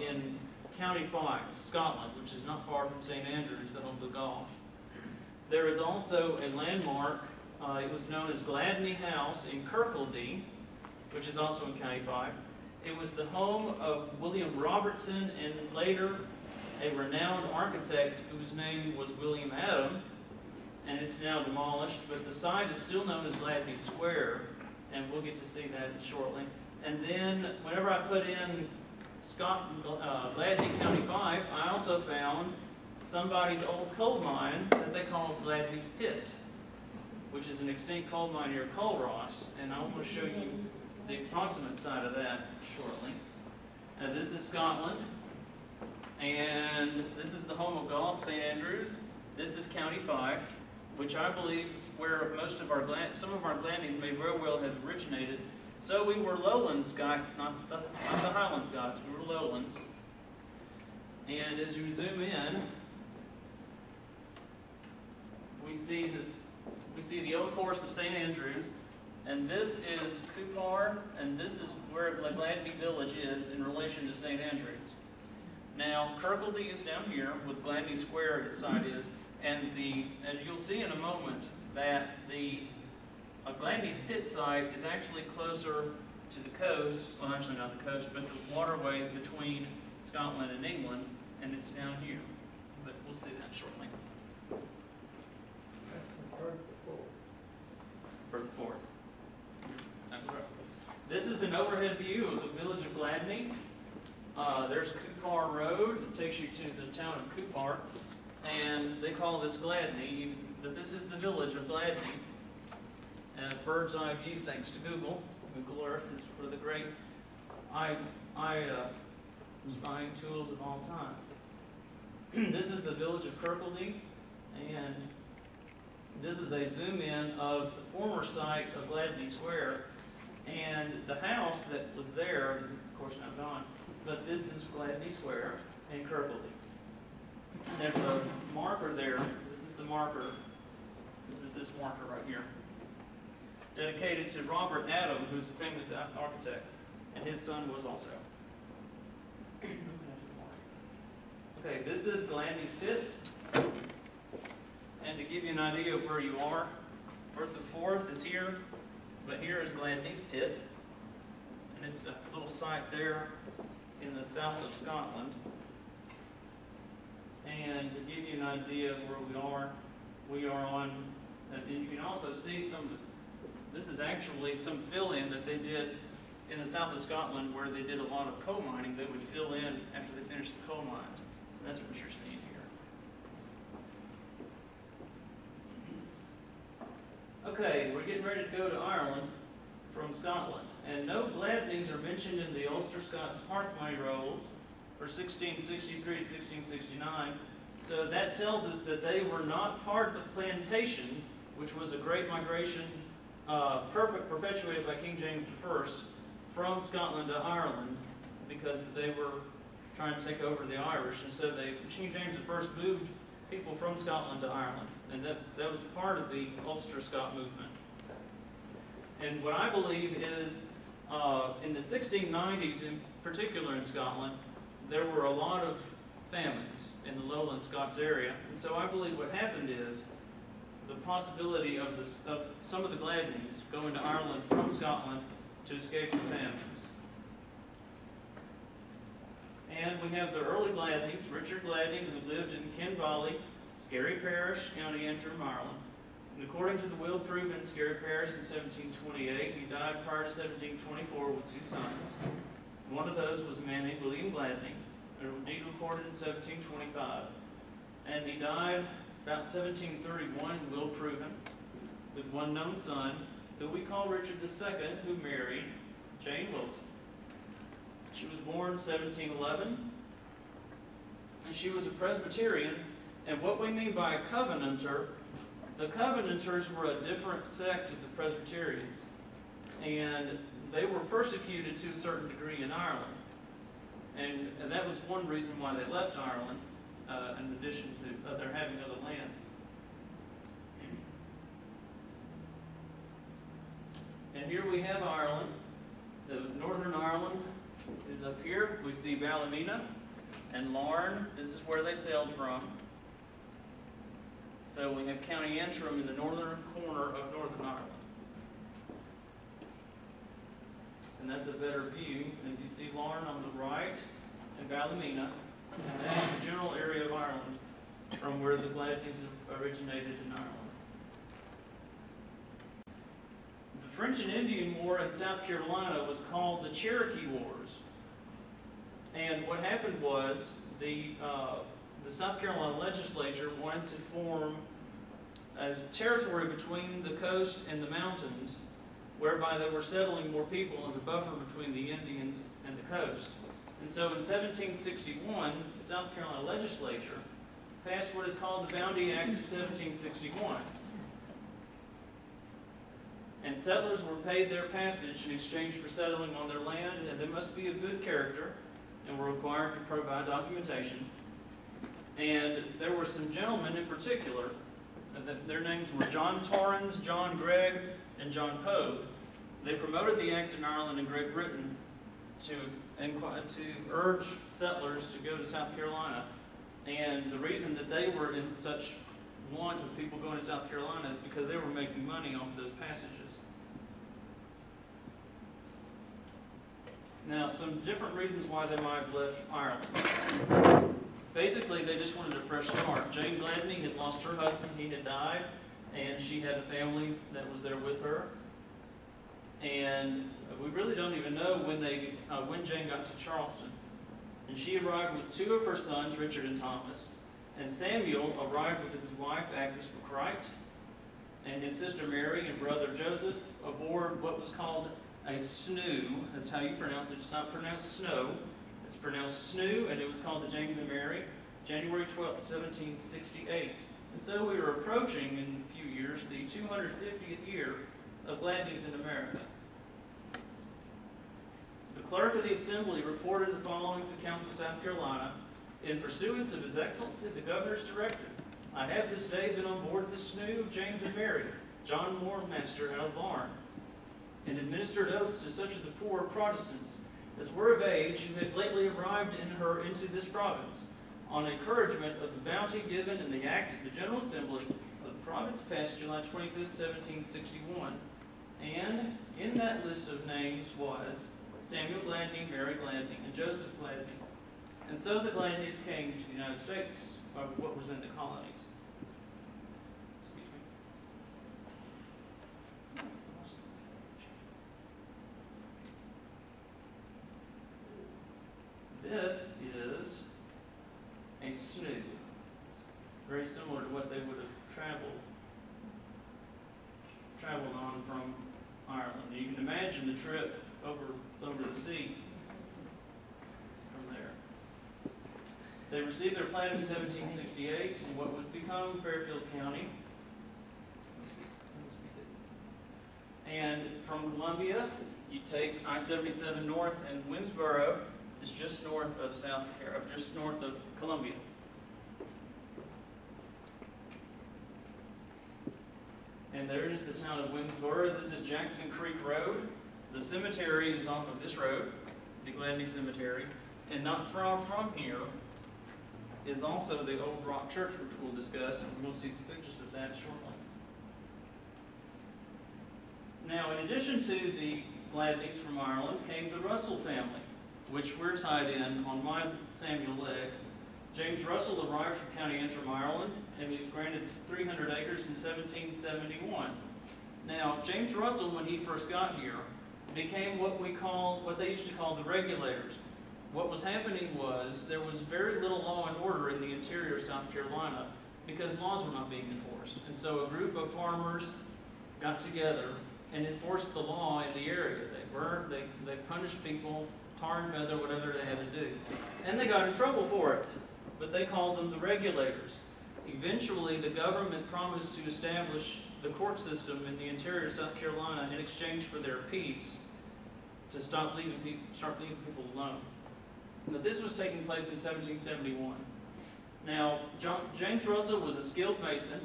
in County Fife, Scotland, which is not far from St. Andrews, the home of the golf. There is also a landmark. It was known as Gladney House in Kirckaldy, which is also in County Fife. It was the home of William Robertson and later a renowned architect whose name was William Adam, and it's now demolished, but the site is still known as Gladney Square, and we'll get to see that shortly. And then whenever I put in Gladney County Fife, I also found somebody's old coal mine that they call Gladney's Pit, which is an extinct coal mine near Culross, and I want to show you the approximate side of that shortly. This is Scotland, and this is the home of golf, St. Andrews. This is County Fife, which I believe is where most of some of our Gladneys may very well have originated. So we were lowland Scots, not the Highland Scots, we were lowlands. And as you zoom in, we see the old course of St. Andrews, and this is Coupar, and this is where Gladney Village is in relation to St. Andrews. Now, Kirckaldy is down here, with Gladney Square its side is, and you'll see in a moment that the Gladney's Pit site is actually closer to the coast, well actually not the coast, but the waterway between Scotland and England, and it's down here. But we'll see that shortly. First the fourth. That's right. This is an overhead view of the village of Gladney. There's Coupar Road. It takes you to the town of Coupar. And they call this Gladney, but this is the village of Gladney. Bird's eye view thanks to Google. Google Earth is for the great spying tools of all time. This is the village of Kirckaldy, and this is a zoom in of the former site of Gladney Square. And the house that was there is, of course, now gone, but this is Gladney Square in Kirckaldy. There's a marker there. This is the marker. This is this marker right here. Dedicated to Robert Adam, who's a famous architect, and his son was also. Okay, this is Gladney's Pit. And to give you an idea of where you are, Firth the Forth is here, but here is Gladney's Pit. And it's a little site there in the south of Scotland. And to give you an idea of where we are on, and you can also see this is actually some fill-in that they did in the south of Scotland where they did a lot of coal mining. They would fill in after they finished the coal mines. So that's what you're seeing here. Okay, we're getting ready to go to Ireland from Scotland. And no Gladneys are mentioned in the Ulster Scots Hearth Money rolls for 1663 to 1669. So that tells us that they were not part of the plantation, which was a great migration perpetuated by King James I from Scotland to Ireland, because they were trying to take over the Irish. And so King James I moved people from Scotland to Ireland. And that was part of the Ulster Scot movement. And what I believe is, in the 1690s, in particular in Scotland, there were a lot of famines in the lowland Scots area. And so I believe what happened is the possibility of some of the Gladneys going to Ireland from Scotland to escape the famines. And we have the early Gladneys, Richard Gladney, who lived in Kinbar Kirckaldy, Scary Parish, County Antrim, Ireland. And according to the will proven in Scary Parish in 1728, he died prior to 1724 with 2 sons. One of those was a man named William Gladney, a deed recorded in 1725. And he died about 1731, will proven, with one known son, who we call Richard II, who married Jane Wilson. She was born 1711, and she was a Presbyterian. And what we mean by a Covenanter, the Covenanters were a different sect of the Presbyterians, and they were persecuted to a certain degree in Ireland. And that was one reason why they left Ireland, in addition to their having other land. And here we have Ireland. The Northern Ireland is up here. We see Ballymena and Larne. This is where they sailed from. So we have County Antrim in the northern corner of Northern Ireland. And that's a better view. As you see Larne on the right and Ballymena. And that is the general area of Ireland from where the Gladneys originated in Ireland. The French and Indian War in South Carolina was called the Cherokee Wars. And what happened was the South Carolina legislature wanted to form a territory between the coast and the mountains, whereby they were settling more people as a buffer between the Indians and the coast. And so in 1761, the South Carolina legislature passed what is called the Bounty Act of 1761. And settlers were paid their passage in exchange for settling on their land, and they must be of good character, and were required to provide documentation. And there were some gentlemen in particular, their names were John Torrens, John Gregg, and John Poe. They promoted the act in Ireland and Great Britain to urge settlers to go to South Carolina. And the reason that they were in such want of people going to South Carolina is because they were making money off of those passages. Now, some different reasons why they might have left Ireland. Basically, they just wanted a fresh start. Jane Gladney had lost her husband, he had died, and she had a family that was there with her. And we really don't even know when Jane got to Charleston. And she arrived with 2 of her sons, Richard and Thomas. And Samuel arrived with his wife, Agnes McCright, and his sister Mary and brother Joseph aboard what was called a snoo. That's how you pronounce it. It's not pronounced snow. It's pronounced snoo, and it was called the James and Mary, January 12th, 1768. And so we are approaching, in a few years, the 250th year of Gladneys in America. The clerk of the assembly reported the following to the Council of South Carolina: in pursuance of His Excellency the Governor's directive, I have this day been on board the snoo James and Mary, John Moormaster out of Larne, and administered oaths to such of the poor Protestants as were of age who had lately arrived into this province, on encouragement of the bounty given in the act of the General Assembly of the province passed July 25th, 1761. And in that list of names was Samuel Gladney, Mary Gladney, and Joseph Gladney. And so the Gladneys came to the United States, of what was in the colonies. Excuse me. This is a snoo. Very similar to what they would have traveled on from Ireland. You can imagine the trip over the sea from there. They received their plat in 1768 in what would become Fairfield County. And from Columbia, you take I-77 north, and Winnsboro is just north of Columbia. And there is the town of Winnsboro. This is Jackson Creek Road. The cemetery is off of this road, the Gladney Cemetery. And not far from here is also the Old Rock Church, which we'll discuss, and we'll see some pictures of that shortly. Now, in addition to the Gladneys from Ireland came the Russell family, which we're tied in on my Samuel leg James Russell arrived from County Antrim, Ireland, and was granted 300 acres in 1771. Now, James Russell, when he first got here, became what they used to call the regulators. What was happening was there was very little law and order in the interior of South Carolina because laws were not being enforced. And so a group of farmers got together and enforced the law in the area. They burned, they punished people, tar and feather, whatever they had to do. And they got in trouble for it, but they called them the regulators. Eventually, the government promised to establish the court system in the interior of South Carolina in exchange for their peace to start leaving people alone. Now, this was taking place in 1771. Now, James Russell was a skilled mason,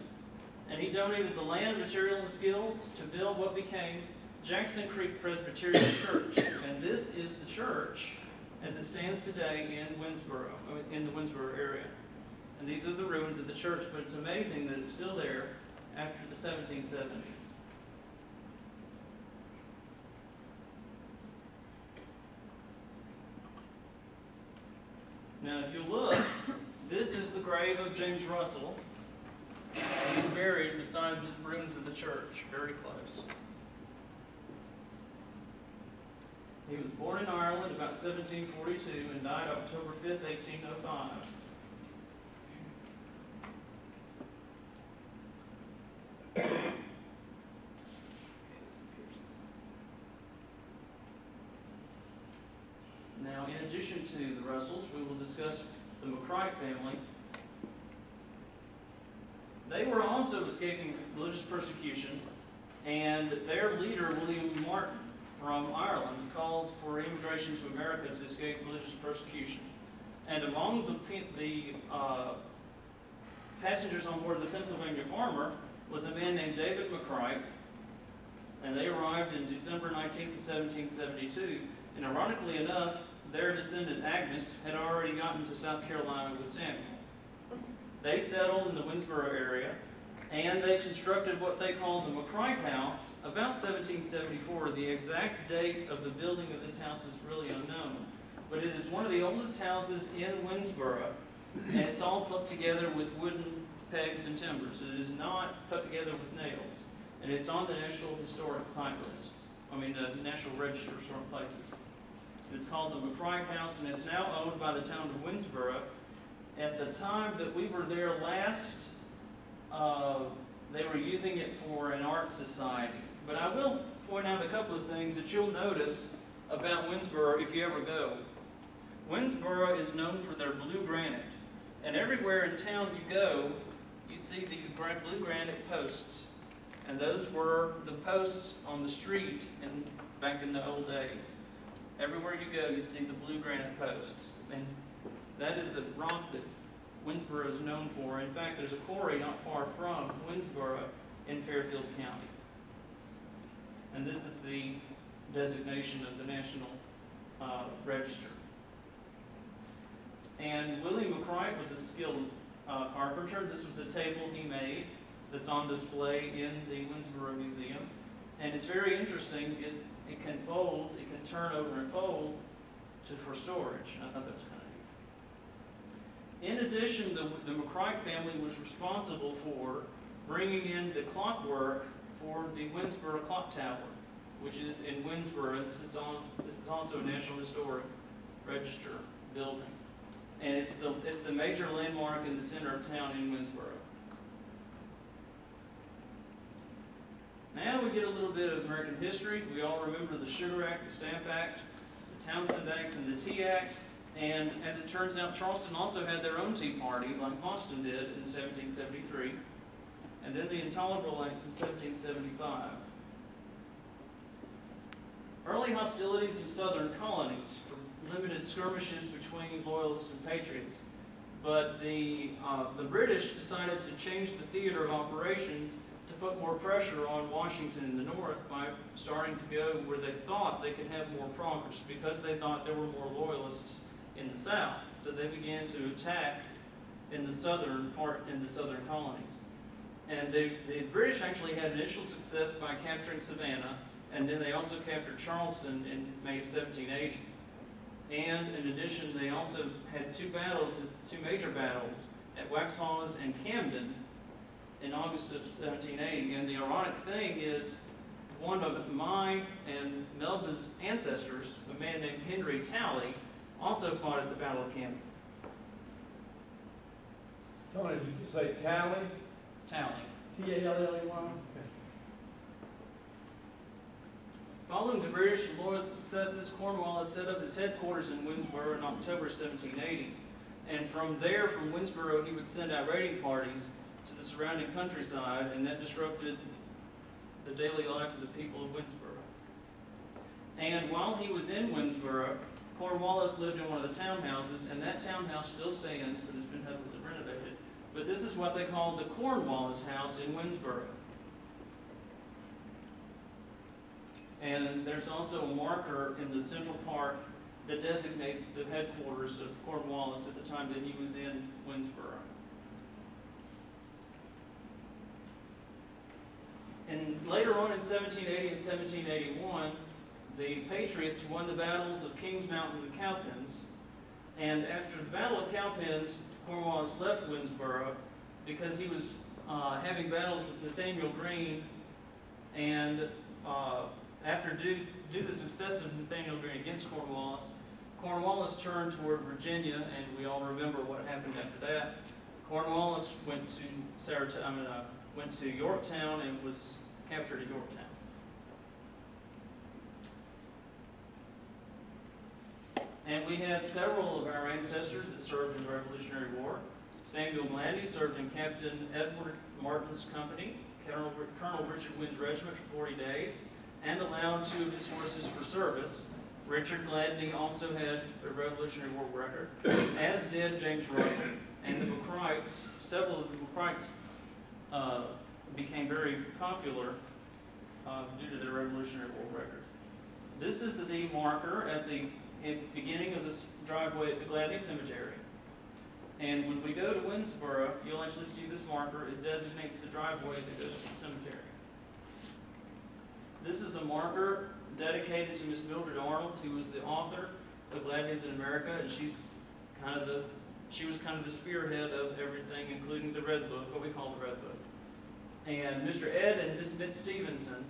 and he donated the land, material, and skills to build what became Jackson Creek Presbyterian Church. And this is the church as it stands today in Winnsboro, in the Winnsboro area. And these are the ruins of the church, but it's amazing that it's still there after the 1770s. Now, if you look, this is the grave of James Russell. He's buried beside the ruins of the church, very close. He was born in Ireland about 1742 and died October 5th, 1805. Now, in addition to the Russells, we will discuss the McCright family. They were also escaping religious persecution, and their leader, William Martin from Ireland, called for immigration to America to escape religious persecution. And among the passengers on board the Pennsylvania Farmer was a man named David McCright, and they arrived in December 19th, 1772. And ironically enough, their descendant Agnes had already gotten to South Carolina with Samuel. They settled in the Winnsboro area, and they constructed what they called the McCright House about 1774. The exact date of the building of this house is really unknown, but it is one of the oldest houses in Winnsboro, and it's all put together with wooden pegs and timbers. It is not put together with nails, and it's on the National Historic Site list. The National Register of Historic Places. It's called the McCright House, and it's now owned by the town of Winnsboro. At the time that we were there last, they were using it for an art society. But I will point out a couple of things that you'll notice about Winnsboro if you ever go. Winnsboro is known for their blue granite. And everywhere in town you go, you see these blue granite posts. And those were the posts on the street back in the old days. Everywhere you go, you see the blue granite posts. And that is a rock that Winnsboro is known for. In fact, there's a quarry not far from Winnsboro in Fairfield County. And this is the designation of the National Register. And William McCright was a skilled carpenter. This was a table he made that's on display in the Winnsboro Museum. And it's very interesting. It can fold, it can turn over and fold for storage. I thought that was kind of neat. In addition, the McCright family was responsible for bringing in the clockwork for the Winnsboro Clock Tower, which is in Winnsboro. This is also a National Historic Register building. And it's the major landmark in the center of town in Winnsboro. Now we get a little bit of American history. We all remember the Sugar Act, the Stamp Act, the Townsend Acts, and the Tea Act. And as it turns out, Charleston also had their own Tea Party, like Boston did in 1773. And then the Intolerable Acts in 1775. Early hostilities in southern colonies, limited skirmishes between Loyalists and Patriots. But the British decided to change the theater of operations to put more pressure on Washington in the north by starting to go where they thought they could have more progress, because they thought there were more Loyalists in the south. So they began to attack in the southern colonies. And the British actually had initial success by capturing Savannah, and then they also captured Charleston in May of 1780. And in addition, they also had two major battles at Waxhaws and Camden in August of 1780. And the ironic thing is, one of my and Melba's ancestors, a man named Henry Talley, also fought at the Battle of Camden. Tony, did you say Talley? Talley. T-A-L-L-E-Y? Following the British and Loyal successes, Cornwallis set up his headquarters in Winnsboro in October 1780. And from there, from Winnsboro, he would send out raiding parties to the surrounding countryside, and that disrupted the daily life of the people of Winnsboro. And while he was in Winnsboro, Cornwallis lived in one of the townhouses, and that townhouse still stands, but it's been heavily renovated. But this is what they called the Cornwallis House in Winnsboro. And there's also a marker in the central park that designates the headquarters of Cornwallis at the time that he was in Winnsboro. And later on in 1780 and 1781, the Patriots won the battles of Kings Mountain and Cowpens. And after the Battle of Cowpens, Cornwallis left Winnsboro because he was having battles with Nathaniel Greene. And after due to the success of Nathaniel Greene against Cornwallis, Cornwallis turned toward Virginia, and we all remember what happened after that. Cornwallis went to Yorktown and was captured at Yorktown. And we had several of our ancestors that served in the Revolutionary War. Samuel Gladney served in Captain Edward Martin's company, Colonel Richard Wynn's regiment for 40 days, and allowed 2 of his horses for service. Richard Gladney also had a Revolutionary War record, as did James Russell. And the McCrights, several of the McCrights became very popular due to their Revolutionary War record. This is the marker at the beginning of this driveway at the Gladney Cemetery. And when we go to Winnsboro, you'll actually see this marker. It designates the driveway that goes to the cemetery. This is a marker dedicated to Miss Mildred Arnold, who was the author of Gladneys in America, and she was kind of the spearhead of everything, including the Red Book, what we call the Red Book. And Mr. Ed and Miss Mitt Stevenson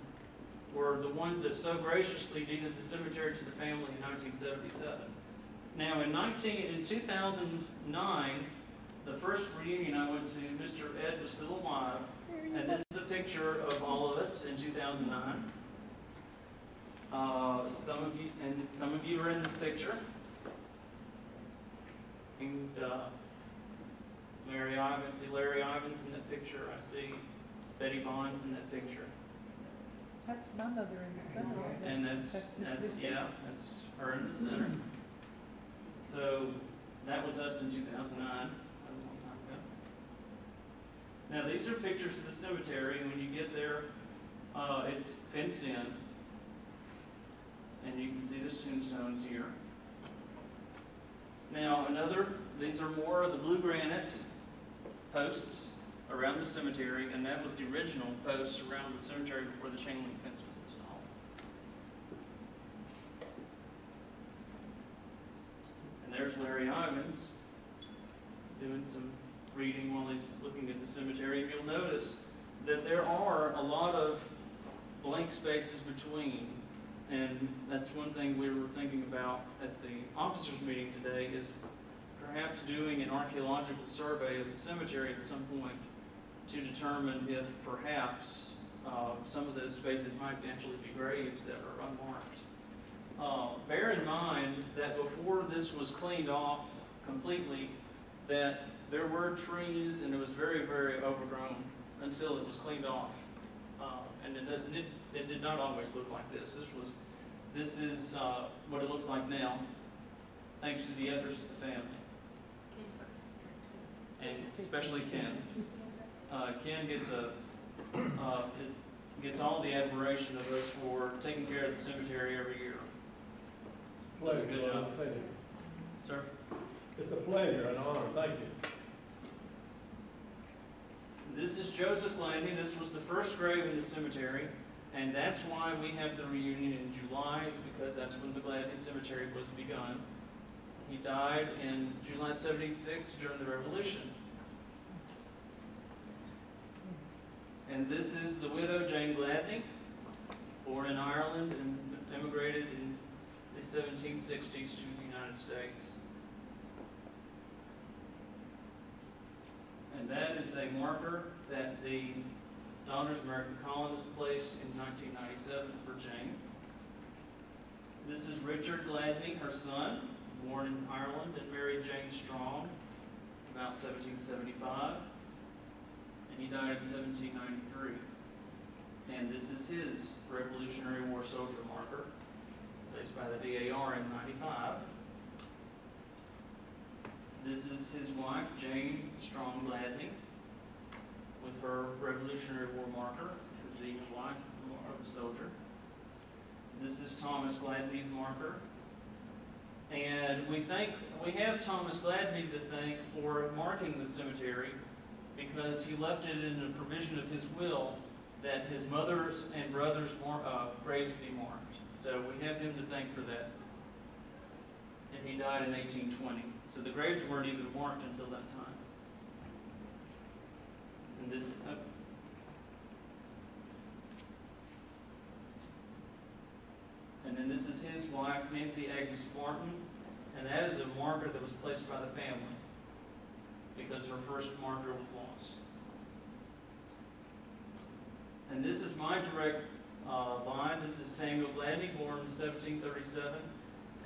were the ones that so graciously deeded the cemetery to the family in 1977. Now, in 2009, the first reunion I went to, Mr. Ed was still alive, and this is a picture of all of us in 2009. Some of you are in this picture. And Larry Ivins, see Larry Ivins in that picture. I see Betty Bonds in that picture. That's my mother in the center. And that's her in the center. So that was us in 2009, a long time ago. Now these are pictures of the cemetery, and when you get there, it's fenced in, and you can see the tombstones here. Now these are more of the blue granite posts around the cemetery, and that was the original posts around the cemetery before the chain link fence was installed. And there's Larry Ivins doing some reading while he's looking at the cemetery. And you'll notice that there are a lot of blank spaces between. And that's one thing we were thinking about at the officers' meeting today, is perhaps doing an archaeological survey of the cemetery at some point to determine if perhaps some of those spaces might actually be graves that are unmarked. Bear in mind that before this was cleaned off completely, that there were trees and it was very, very overgrown until it was cleaned off. And it did not always look like this. This is what it looks like now, thanks to the efforts of the family. And especially Ken. Ken gets all the admiration of us for taking care of the cemetery every year. Pleasure. Good job. Thank you. Sir? It's a pleasure and honor. Thank you. This is Joseph Gladney. This was the first grave in the cemetery, and that's why we have the reunion in July, is because that's when the Gladney Cemetery was begun. He died in July 76 during the Revolution. And this is the widow, Jane Gladney, born in Ireland and immigrated in the 1760s to the United States. And that is a marker that the Daughters of American Colonists placed in 1997 for Jane. This is Richard Gladney, her son, born in Ireland and married Jane Strong about 1775. And he died in 1793. And this is his Revolutionary War soldier marker, placed by the DAR in 95. This is his wife, Jane Strong Gladney, with her Revolutionary War marker as the wife of the soldier. This is Thomas Gladney's marker. And we have Thomas Gladney to thank for marking the cemetery, because he left it in the provision of his will that his mother's and brother's graves be marked. So we have him to thank for that. And he died in 1820. So the graves weren't even marked until that time. And this, and then this is his wife, Nancy Agnes Martin, and that is a marker that was placed by the family because her first marker was lost. And this is my direct line. This is Samuel Gladney, born in 1737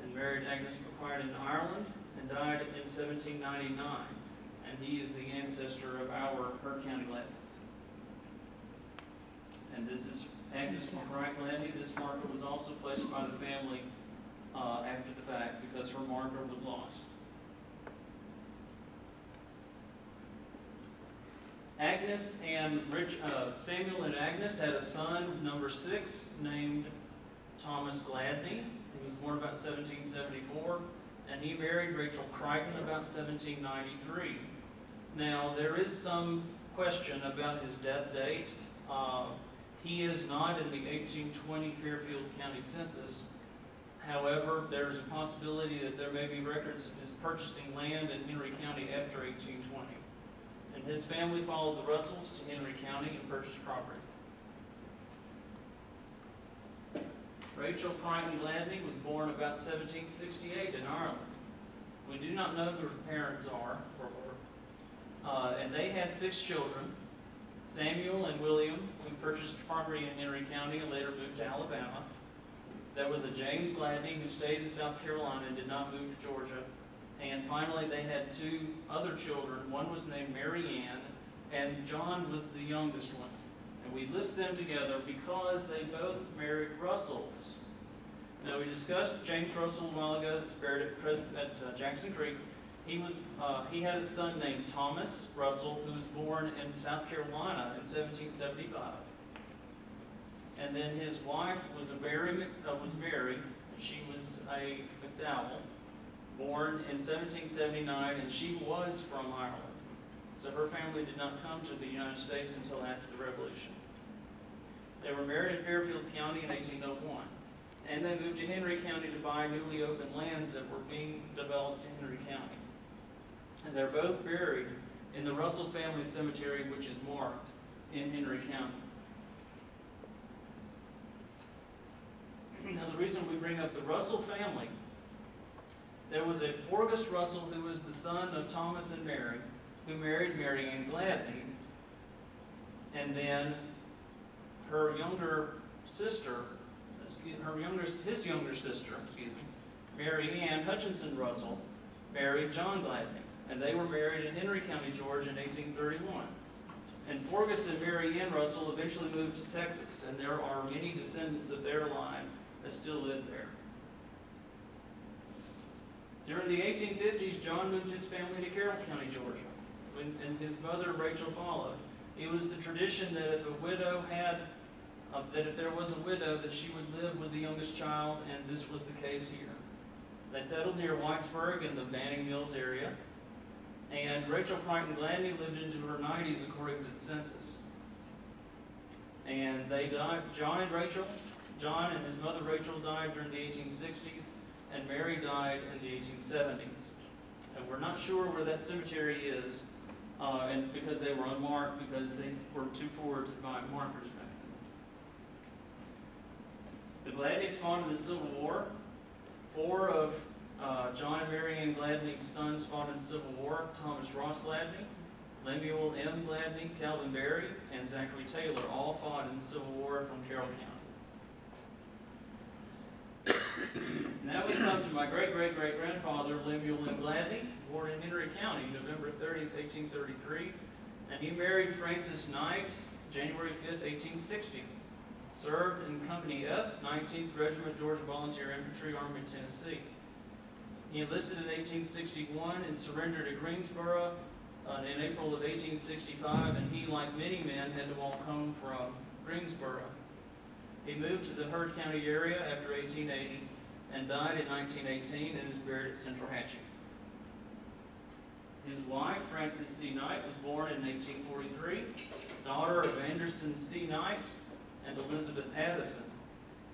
and married Agnes McQuarrie in Ireland and died in 1799. And he is the ancestor of our Kirk County Gladneys. And this is Agnes McQuarrie Gladney. This marker was also placed by the family after the fact because her marker was lost. Agnes and Samuel and Agnes had a son, number 6, named Thomas Gladney. He was born about 1774, and he married Rachel Crichton about 1793. Now, there is some question about his death date. He is not in the 1820 Fairfield County Census. However, there's a possibility that there may be records of his purchasing land in Henry County after 1820. And his family followed the Russells to Henry County and purchased property. Rachel Crichton Gladney was born about 1768 in Ireland. We do not know who her parents are, and they had 6 children, Samuel and William, who purchased property in Henry County and later moved to Alabama. There was a James Gladney who stayed in South Carolina and did not move to Georgia. And finally, they had 2 other children. One was named Mary Ann, and John was the youngest one. And we list them together because they both married Russells. Now, we discussed James Russell a while ago that's buried at Jackson Creek. He had a son named Thomas Russell, who was born in South Carolina in 1775. And then his wife was Mary, and she was a McDowell, born in 1779, and she was from Ireland. So her family did not come to the United States until after the Revolution. They were married in Fairfield County in 1801, and they moved to Henry County to buy newly opened lands that were being developed in Henry County. And they're both buried in the Russell family cemetery, which is marked in Henry County. Now, the reason we bring up the Russell family, there was a Fergus Russell who was the son of Thomas and Mary, who married Mary Ann Gladney, and then her younger sister, his younger sister, Mary Ann Hutchinson Russell, married John Gladney, and they were married in Henry County, Georgia in 1831. And Fergus and Mary Ann Russell eventually moved to Texas, and there are many descendants of their line that still live there. During the 1850s, John moved his family to Carrollton County, Georgia, and his mother, Rachel, followed. It was the tradition that if there was a widow, that she would live with the youngest child, and this was the case here. They settled near Whitesburg in the Banning Mills area, and Rachel Crichton Gladney lived into her 90s according to the census. And they died, John and his mother Rachel died during the 1860s, and Mary died in the 1870s. And we're not sure where that cemetery is, and because they were unmarked, because they were too poor to buy markers back then. The Gladneys fought in the Civil War. 4 of John and Mary Ann Gladney's sons fought in the Civil War: Thomas Ross Gladney, Lemuel M. Gladney, Calvin Berry, and Zachary Taylor all fought in the Civil War from Carroll County. Now we come to my great-great-great-grandfather, Lemuel M. Gladney, born in Henry County, November 30th, 1833, and he married Frances Knight, January 5th, 1860. Served in Company F, 19th Regiment Georgia Volunteer Infantry, Army of Tennessee. He enlisted in 1861 and surrendered at Greensboro in April of 1865, and he, like many men, had to walk home from Greensboro. He moved to the Heard County area after 1880 and died in 1918 and is buried at Central Hatching. His wife, Frances C. Knight, was born in 1843, daughter of Anderson C. Knight and Elizabeth Addison.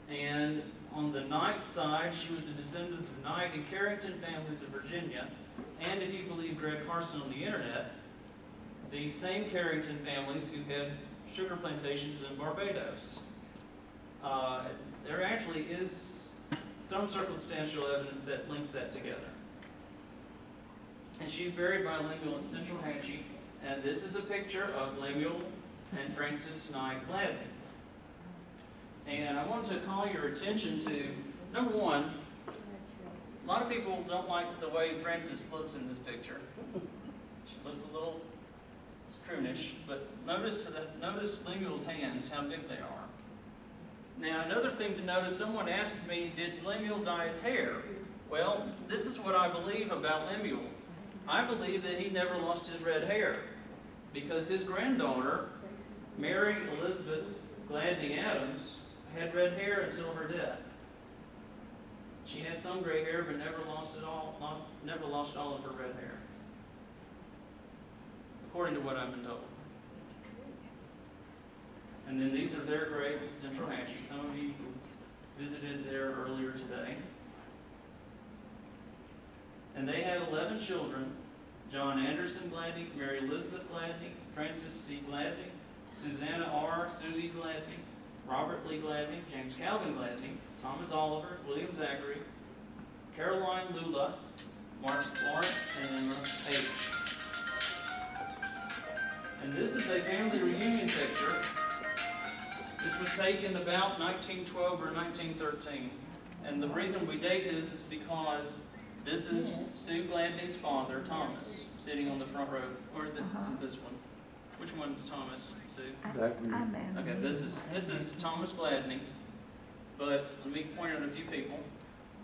And on the Knight side, she was a descendant of Knight and Carrington families of Virginia, and if you believe Greg Carson on the internet, the same Carrington families who had sugar plantations in Barbados. There actually is some circumstantial evidence that links that together. And she's buried by Lemuel at Central Hatchie, and this is a picture of Lemuel and Frances Knight Gladney. And I wanted to call your attention to, number one, a lot of people don't like the way Frances looks in this picture. She looks a little prunish, but notice Lemuel's hands, how big they are. Now, another thing to notice, someone asked me, did Lemuel dye his hair? Well, this is what I believe about Lemuel. I believe that he never lost his red hair, because his granddaughter, Mary Elizabeth Gladney Adams, had red hair until her death. She had some gray hair, but never lost all of her red hair, according to what I've been told. And then these are their graves at Central Hatchie. Some of you visited there earlier today. And they had 11 children: John Anderson Gladney, Mary Elizabeth Gladney, Frances C. Gladney, Susanna R. Susie Gladney, Robert Lee Gladney, James Calvin Gladney, Thomas Oliver, William Zachary, Caroline Lula, Mark Florence, and Emma H. And this is a family reunion picture. This was taken about 1912 or 1913. And the reason we date this is because this is Sue Gladney's father, Thomas, sitting on the front row. Or is it this one? Which one's Thomas, Sue? Okay, this is Thomas Gladney. But let me point out a few people.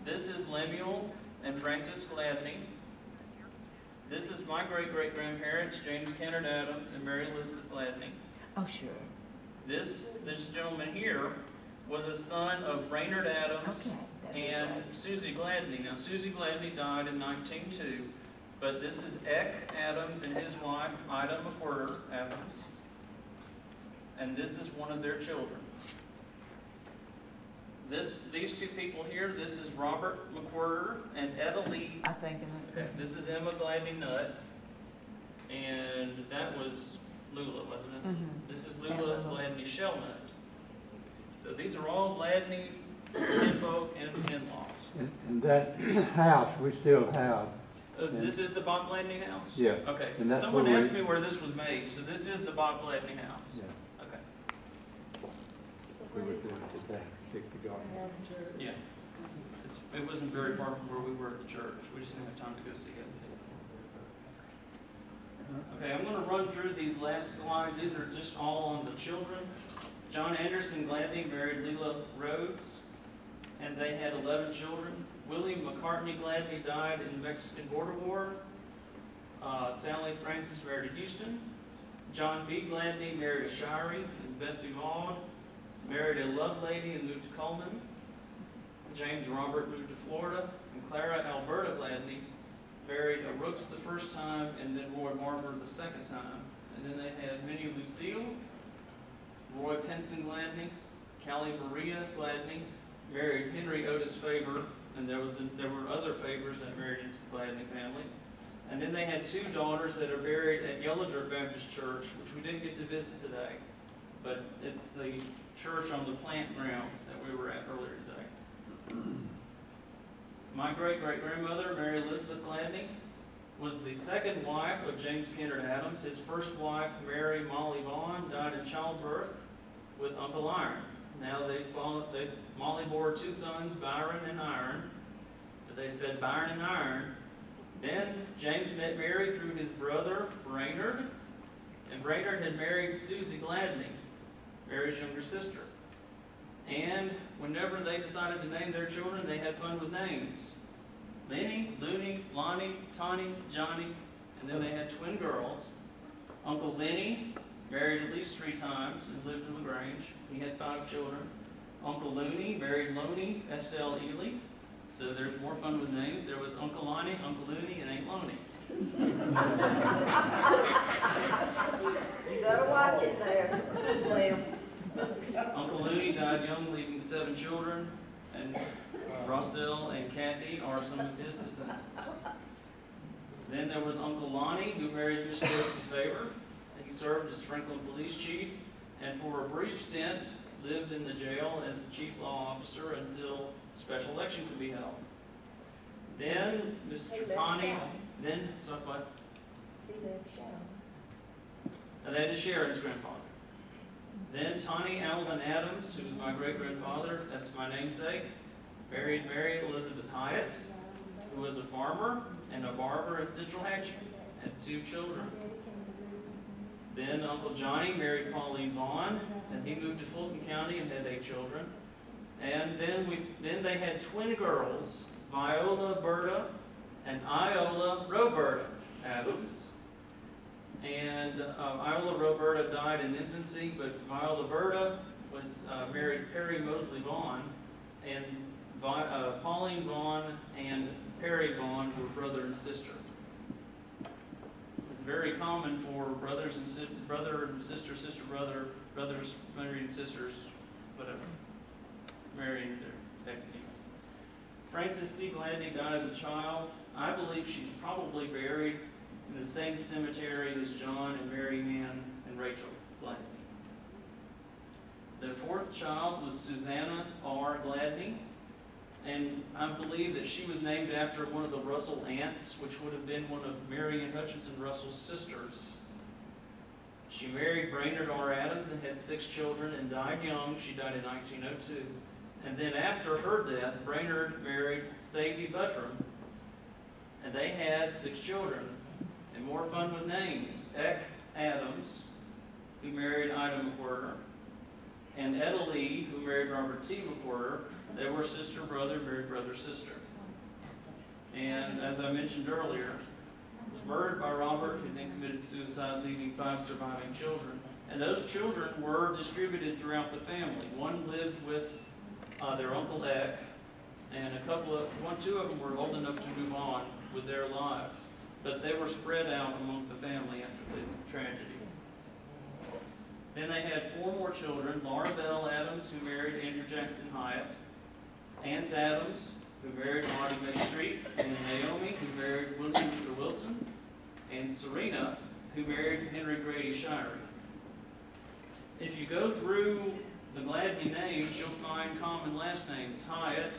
This is Lemuel and Frances Gladney. This is my great-great-grandparents, James Kennard Adams and Mary Elizabeth Gladney. Oh, sure. This gentleman here was a son of Raynard Adams and Susie Gladney. Now, Susie Gladney died in 1902, but this is Eck Adams and his wife, Ida McWhirter Adams. And this is one of their children. These two people here, this is Robert McWhirter and Etta Lee. I think Okay, this is Emma Gladney Nutt, and that was Lula, wasn't it? Mm-hmm. This is Lula Gladney Shellnut. So these are all Gladney kinfolk and in-laws. And that house we still have. This is the Bob Gladney house? Yeah. Okay. And that's Someone where asked me where this was made, so this is the Bob Gladney house? Yeah. Okay. We were there today, pick the garden. Yeah. It wasn't very far from where we were at the church. We just didn't have time to go see it. Okay, I'm going to run through these last slides. These are just all on the children. John Anderson Gladney married Leela Rhodes, and they had 11 children. William McCartney Gladney died in the Mexican border war. Sally Francis married Houston. John B. Gladney married a Shirey and Bessie Maud, married a Lovelady and moved to Coleman. James Robert moved to Florida, and Clara Alberta Gladney married a Rooks the first time, and then Roy Marver the second time. And then they had Minnie Lucille, Roy Penson Gladney, Callie Maria Gladney, married Henry Otis Faber, and there were other Favors that married into the Gladney family. And then they had 2 daughters that are buried at Yellow Dirt Baptist Church, which we didn't get to visit today, but it's the church on the plant grounds that we were at earlier today. My great-great-grandmother, Mary Elizabeth Gladney, was the second wife of James Kennard Adams. His first wife, Mary Molly Vaughn, died in childbirth with Uncle Iron. Now Molly bore 2 sons, Byron and Iron, but they said Byron and Iron. Then James met Mary through his brother, Brainerd, and Brainerd had married Susie Gladney, Mary's younger sister. And whenever they decided to name their children, they had fun with names. Lenny, Looney, Lonnie, Tawny, Johnny, and then they had twin girls. Uncle Lenny married at least 3 times and lived in LaGrange. He had 5 children. Uncle Looney married Loney, Estelle Ely. So there's more fun with names. There was Uncle Lonnie, Uncle Looney, and Aunt Loney. You better watch it there, Slim. Uncle Looney died young, leaving 7 children, and Rossell and Kathy are some of his descendants. Then there was Uncle Lonnie, who married Miss Josie Favor. He served as Franklin Police Chief, and for a brief stint, lived in the jail as the Chief Law Officer until special election could be held. Then Mr. Tawny, then, so what? And that is Sharon's grandfather. Then Tawny Alvin Adams, who was my great-grandfather, that's my namesake, married Mary Elizabeth Hyatt, who was a farmer and a barber in Central Hatchie, had 2 children. Then Uncle Johnny married Pauline Vaughn, and he moved to Fulton County and had 8 children. And then they had twin girls, Viola Berta and Iola Roberta Adams. And Iola Roberta died in infancy, but Viola Berta was married Perry Mosley Vaughn, and Pauline Vaughn and Perry Vaughn were brother and sister. It's very common for brothers and brother and sister, sister brother, brothers married sisters, whatever, marrying their technique. Frances C. Gladney died as a child. I believe she's probably buried in the same cemetery as John and Mary Ann and Rachel Gladney. The 4th child was Susanna R. Gladney, and I believe that she was named after one of the Russell aunts, which would have been one of Mary Ann Hutchinson Russell's sisters. She married Brainerd R. Adams and had 6 children and died young. She died in 1902. And then after her death, Brainerd married Sadie Buttram, and they had 6 children. And more fun with names. Eck Adams, who married Ida McWhirter, and Etta Lee, who married Robert T. McWhirter. They were sister-brother, married brother-sister. And as I mentioned earlier, was murdered by Robert, who then committed suicide, leaving 5 surviving children. And those children were distributed throughout the family. One lived with their Uncle Eck, and 2 of them were old enough to move on with their lives. But they were spread out among the family after the tragedy. Then they had 4 more children: Laura Bell Adams, who married Andrew Jackson Hyatt, Anse Adams, who married Marty May Street, and Naomi, who married William Luther Wilson, and Serena, who married Henry Grady Shirey. If you go through the Gladney names, you'll find common last names: Hyatt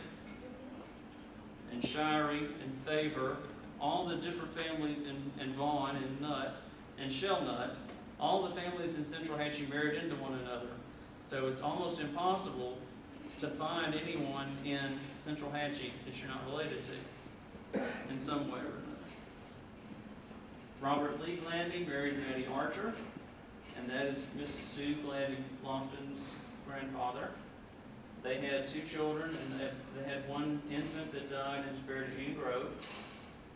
and Shirey and Favor. All the different families in Vaughn and Nutt and Shellnut, all the families in Central Hatchie married into one another. So it's almost impossible to find anyone in Central Hatchie that you're not related to in some way or another. Robert Lee Gladney married Betty Archer, and that is Miss Sue Gladney Lofton's grandfather. They had 2 children, and they had 1 infant that died and is buried at Eden Grove.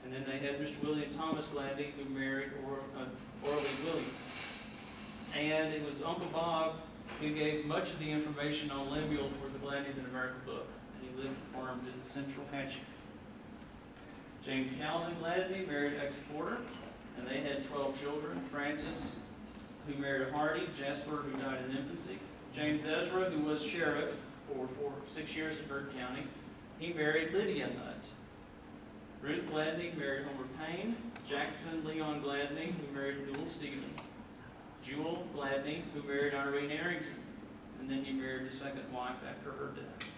And then they had Mr. William Thomas Gladney, who married Orly Williams. And it was Uncle Bob who gave much of the information on Lemuel for the Gladneys in America book. And he lived and farmed in Central Hatchie. James Calvin Gladney married Ex Porter, and they had 12 children. Francis, who married Hardy, Jasper, who died in infancy, James Ezra, who was sheriff for 6 years in Byrd County. he married Lydia Nutt. Ruth Gladney married Homer Payne. Jackson Leon Gladney, who married Newell Stevens. Jewel Gladney, who married Irene Arrington. And then he married his second wife after her death.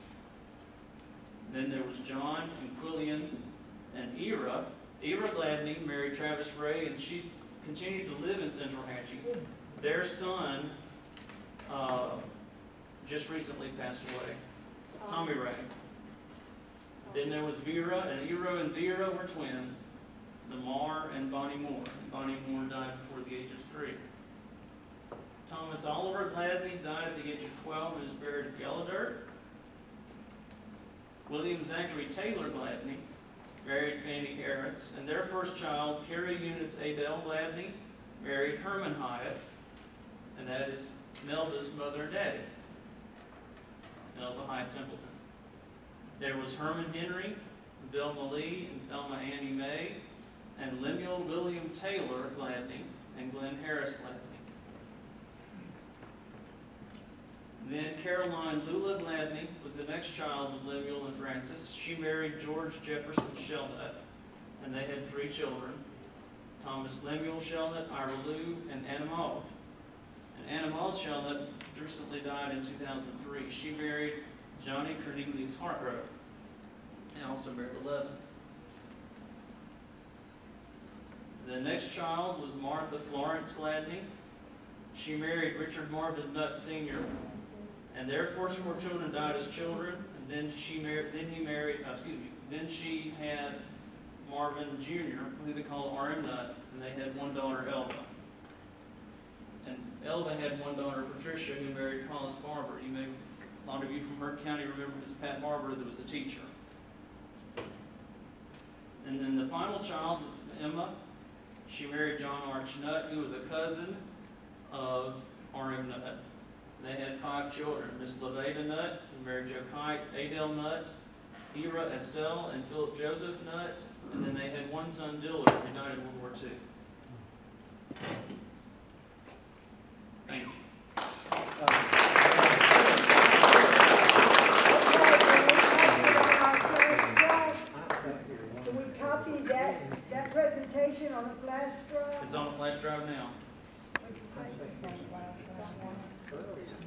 Then there was John and Quillian and Ira. Ira Gladney married Travis Ray, and she continued to live in Central Hatchie. Their son just recently passed away, Tommy Ray. Then there was Vera, and Ira and Vera were twins, Lamar and Bonnie Moore. Bonnie Moore died before the age of 3. Thomas Oliver Gladney died at the age of 12 and is buried at Yellow Dirt. William Zachary Taylor Gladney married Fanny Harris, and their first child, Carrie Eunice Adele Gladney, married Herman Hyatt, and that is Melba's mother and daddy, Melba Hyatt Templeton. There was Herman Henry, Velma Lee, and Thelma Annie May, and Lemuel William Taylor Gladney, and Glenn Harris Gladney. Then Caroline Lula Gladney was the next child of Lemuel and Frances. She married George Jefferson Shelnut, and they had 3 children, Thomas Lemuel Shelnut, Ira Lou, and Anna Maud. And Anna Maud Shelnut recently died in 2003. She married Johnny Cornelius Hartgrove, and also married 11. The next child was Martha Florence Gladney. She married Richard Marvin Nutt Sr., and their first 4 children died as children, and then she had Marvin Jr., who they called R.M. Nutt, and they had 1 daughter, Elva. And Elva had 1 daughter, Patricia, who married Hollis Barber. A lot of you from Hurt County remember Miss Pat Barber, that was a teacher. And then the final child was Emma. She married John Arch Nutt, who was a cousin of R.M. Nutt. They had 5 children, Miss Levada Nutt, who married Joe Kite, Adele Nutt, Ira Estelle, and Philip Joseph Nutt, and then they had 1 son, Dillard, who died in World War II. Thank you. Can we copy that presentation on a flash drive? It's on a flash drive now.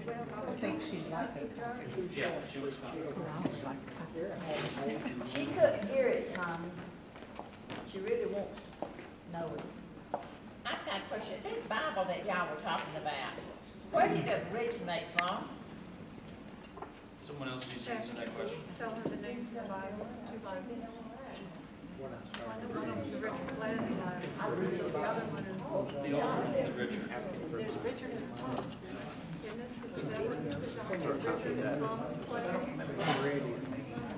I think she's like it. Yeah, she was fine. She couldn't hear it, Tommy. She really won't know it. I've got a question. This Bible that y'all were talking about, where did it originate from? Someone else needs to answer that question. Tell her the names of the Bibles, 2 Bibles. One was the Richard Gladney Bible. The other one is. The old one is the Richard. There's Richard and Thomas. Isn't it? Is that what Richard and Thomas Gladney?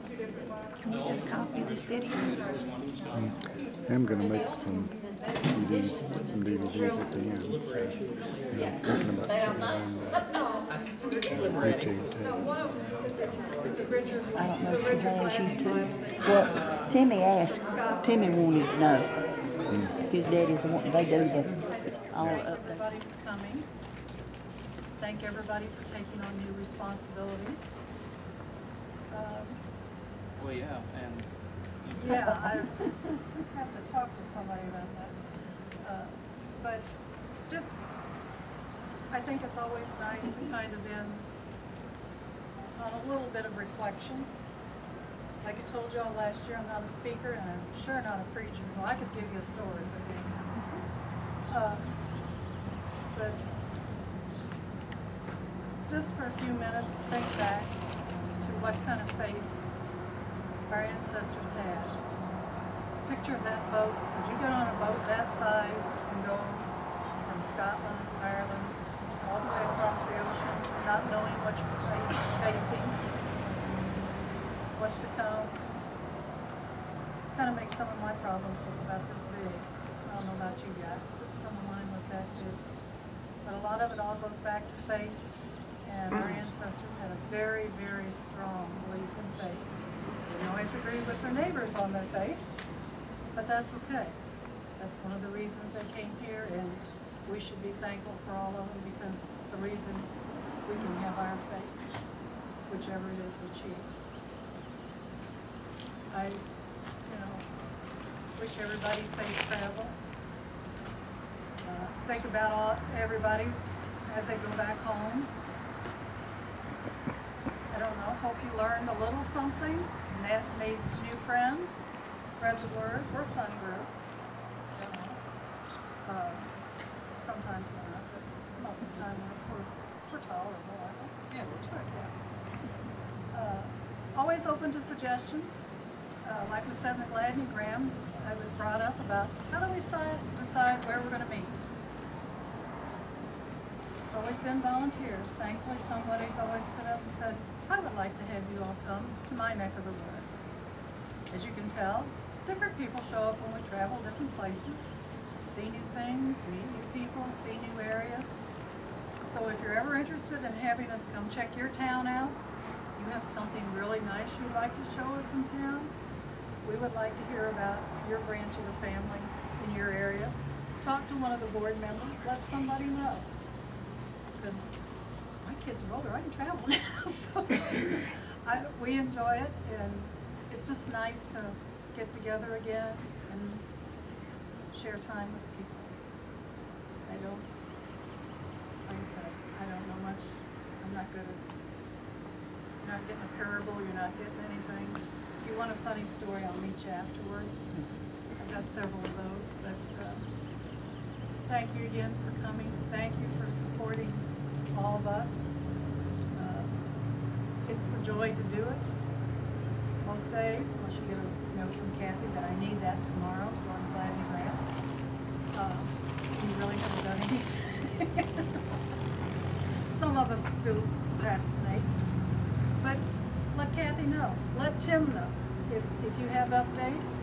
2 different Bibles. Copy this video. I'm gonna make some DVDs at the end, so, thinking about putting it on YouTube too. No, one of them is the Richard. I don't know if she has YouTube. Well, Timmy asked, Timmy wanted to know. His daddy's the one, they do this all Thank up there. everybody for coming. Thank everybody for taking on new responsibilities. Well, yeah, and Yeah, I have to talk to somebody about that. But just, I think it's always nice to kind of end on a little bit of reflection. Like I told y'all last year, I'm not a speaker and I'm sure not a preacher. Well, I could give you a story, but just for a few minutes, think back to what kind of faith our ancestors had. Picture of that boat. Would you get on a boat that size and go from Scotland, Ireland, all the way across the ocean, not knowing what you're facing, what's to come? Kind of makes some of my problems look about this big. I don't know about you guys, but some of mine look that big. But a lot of it all goes back to faith, and our ancestors had a very, very strong belief in faith. Didn't always agree with their neighbors on their faith, but that's okay. That's one of the reasons they came here, and we should be thankful for all of them because it's the reason we can have our faith, whichever it is we choose. I, wish everybody safe travel. Think about everybody as they go back home. I don't know, hope you learned a little something, and made some new friends. Spread the word. We're a fun group. Sometimes we're not, but most of the time we're tolerable, I think. Yeah, we're tolerable. Always open to suggestions. Like we said in the Gladney-gram, I was brought up about how do we decide where we're going to meet. It's always been volunteers. Thankfully, somebody's always stood up and said, I would like to have you all come to my neck of the woods. As you can tell, different people show up when we travel different places, see new things, meet new people, see new areas. So if you're ever interested in having us come check your town out, you have something really nice you'd like to show us in town, we would like to hear about your branch of the family in your area. Talk to one of the board members, let somebody know. Because my kids are older, I can travel now, so we enjoy it, and it's just nice to get together again and share time with people. Like I said, I don't know much. I'm not good at, you're not getting a parable, you're not getting anything. If you want a funny story, I'll meet you afterwards. I've got several of those, but thank you again for coming. Thank you for supporting all of us. It's the joy to do it most days, unless you get a note from Kathy, but I need that tomorrow to go on the Gladney-gram. You really haven't done anything. Some of us do procrastinate, but let Kathy know. Let Tim know. If you have updates,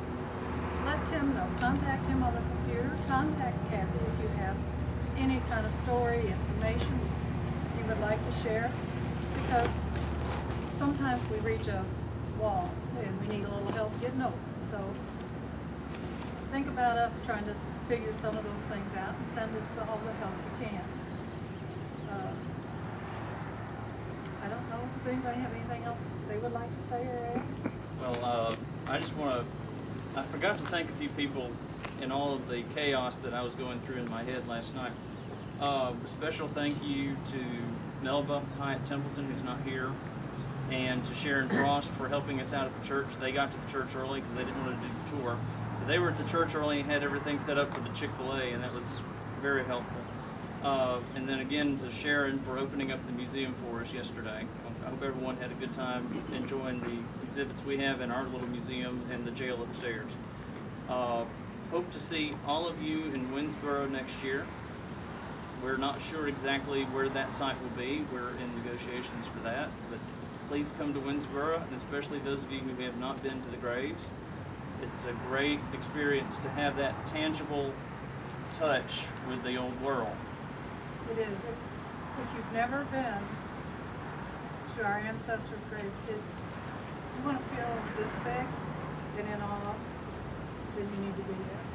let Tim know. Contact him on the computer. Contact Kathy if you have any kind of story, information you would like to share, because sometimes we reach a wall and we need a little help getting over it. So think about us trying to figure some of those things out and send us all the help you can. I don't know, does anybody have anything else they would like to say or add? Well, I just want to, I forgot to thank a few people in all of the chaos that I was going through in my head last night. A special thank you to Melba Hyatt Templeton, who's not here, and to Sharon Frost for helping us out at the church. They got to the church early because they didn't want to do the tour. So they were at the church early and had everything set up for the Chick-fil-A, and that was very helpful. And then again to Sharon for opening up the museum for us yesterday. I hope everyone had a good time enjoying the exhibits we have in our little museum and the jail upstairs. Hope to see all of you in Winnsboro next year. We're not sure exactly where that site will be. We're in negotiations for that, but please come to Winnsboro, and especially those of you who have not been to the graves. It's a great experience to have that tangible touch with the old world. It is. If you've never been to our ancestors' grave, you want to feel this big and in awe, then you need to be there.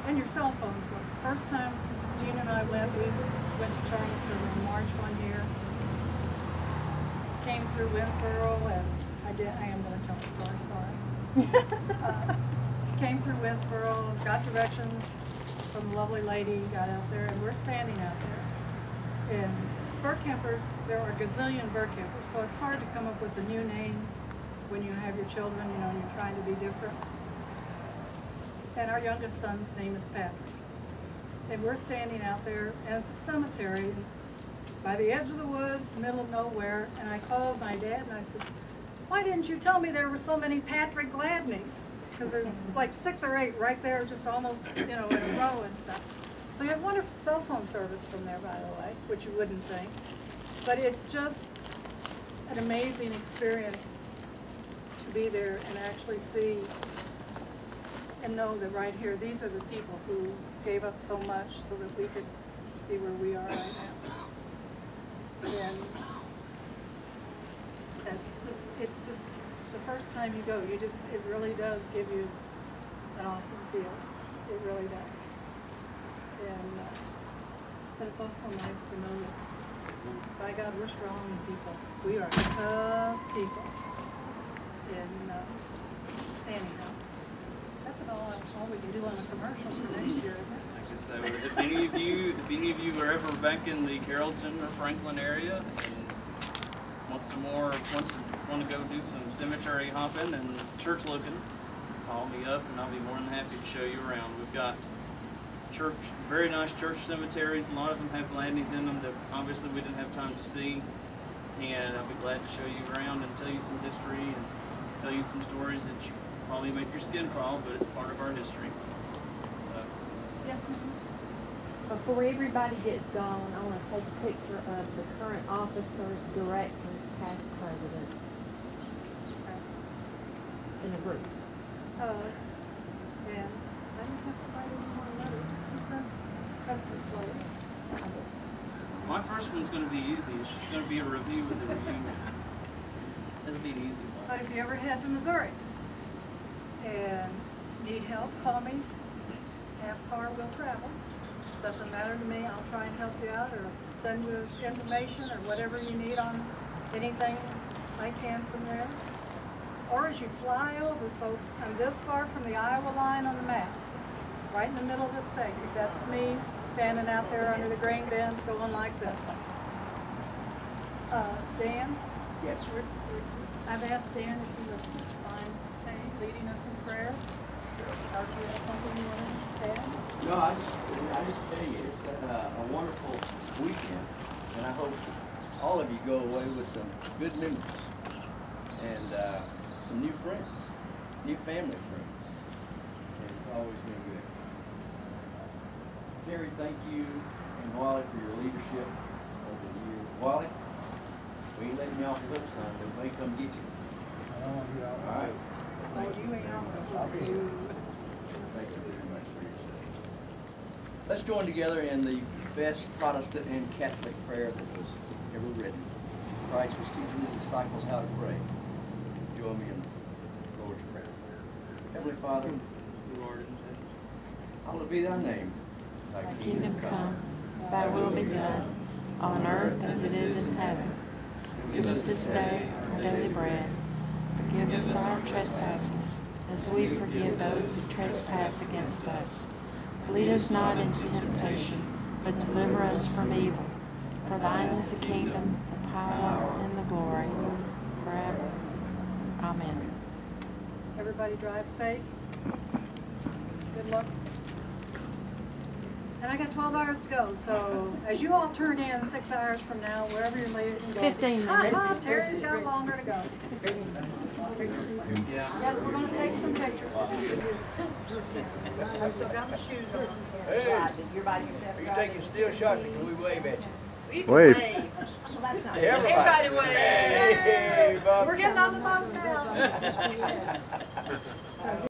And your cell phones work. First time Gina and I went to Charleston in March one year. Came through Winnsboro, and I am going to tell a story, sorry. Came through Winnsboro, got directions from a lovely lady, got out there, and we're standing out there. And bird campers, there are a gazillion bird campers, so it's hard to come up with a new name when you have your children, and you're trying to be different. And our youngest son's name is Patrick. And we're standing out there at the cemetery by the edge of the woods, middle of nowhere, and I called my dad and I said, why didn't you tell me there were so many Patrick Gladneys? Because there's like 6 or 8 right there, just almost, in a row and stuff. So you have wonderful cell phone service from there, by the way, which you wouldn't think. But it's just an amazing experience to be there and actually see and know that right here, these are the people who gave up so much so that we could be where we are right now. And it's just the first time you go, it really does give you an awesome feel. It really does. And but it's also nice to know that, by God, we're strong people. We are tough people. And anyhow, that's about all we can do on a commercial for next year, isn't it? Like I said, if any of you are ever back in the Carrollton or Franklin area and want to go do some cemetery hopping and church looking, call me up and I'll be more than happy to show you around. We've got very nice church cemeteries. A lot of them have Gladneys in them that obviously we didn't have time to see. And I'll be glad to show you around and tell you some history and tell you some stories that you probably make your skin crawl, but it's part of our history. Yes, ma'am. Before everybody gets gone, I want to take a picture of the current officers, directors, past presidents in a group. Yeah, I don't have to write any more letters because President's letters. My first one's going to be easy. It's just going to be a review with the reunion. It'll be an easy one. But if you ever head to Missouri and need help, call me. Half car will travel. Doesn't matter to me. I'll try and help you out or send you information or whatever you need on anything I can from there. Or as you fly over, folks, I'm this far from the Iowa line on the map, right in the middle of the state. That's me standing out there under the grain bins going like this. Dan? Yes. I've asked Dan if he would mind leading us in prayer. Or do you have something you want to add? No, I just tell you, it's a wonderful weekend, and I hope all of you go away with some good memories and some new friends, new family friends. And it's always been good. Terry, thank you, and Wally for your leadership over the years. Wally, we ain't letting you off the hook, son. We may come get you. All right. Thank you. Thank you very much for your service. Let's join together in the best Protestant and Catholic prayer that was ever written. Christ was teaching his disciples how to pray. Join me in the Lord's Prayer. Heavenly Father, who art in heaven, hallowed be thy name. Thy kingdom come, thy will be done, on earth as it is in heaven. Give us this day our daily bread. Forgive us our trespasses, as we forgive those who trespass against us. Lead us not into temptation, but deliver us from evil. For thine is the kingdom, the power, and the glory, forever. Amen. Everybody drive safe. Good luck. And I got 12 hours to go, so as you all turn in 6 hours from now, wherever you're leaving, go. 15 minutes. Ha, Terry's got longer to go. Yeah. Yes, we're going to take some pictures. I still got my shoes on. So. Hey, are you taking still shots or can we wave at you? You can Wave. wave. Well, that's not Everybody wave. Hey, Bob. We're getting on the boat now.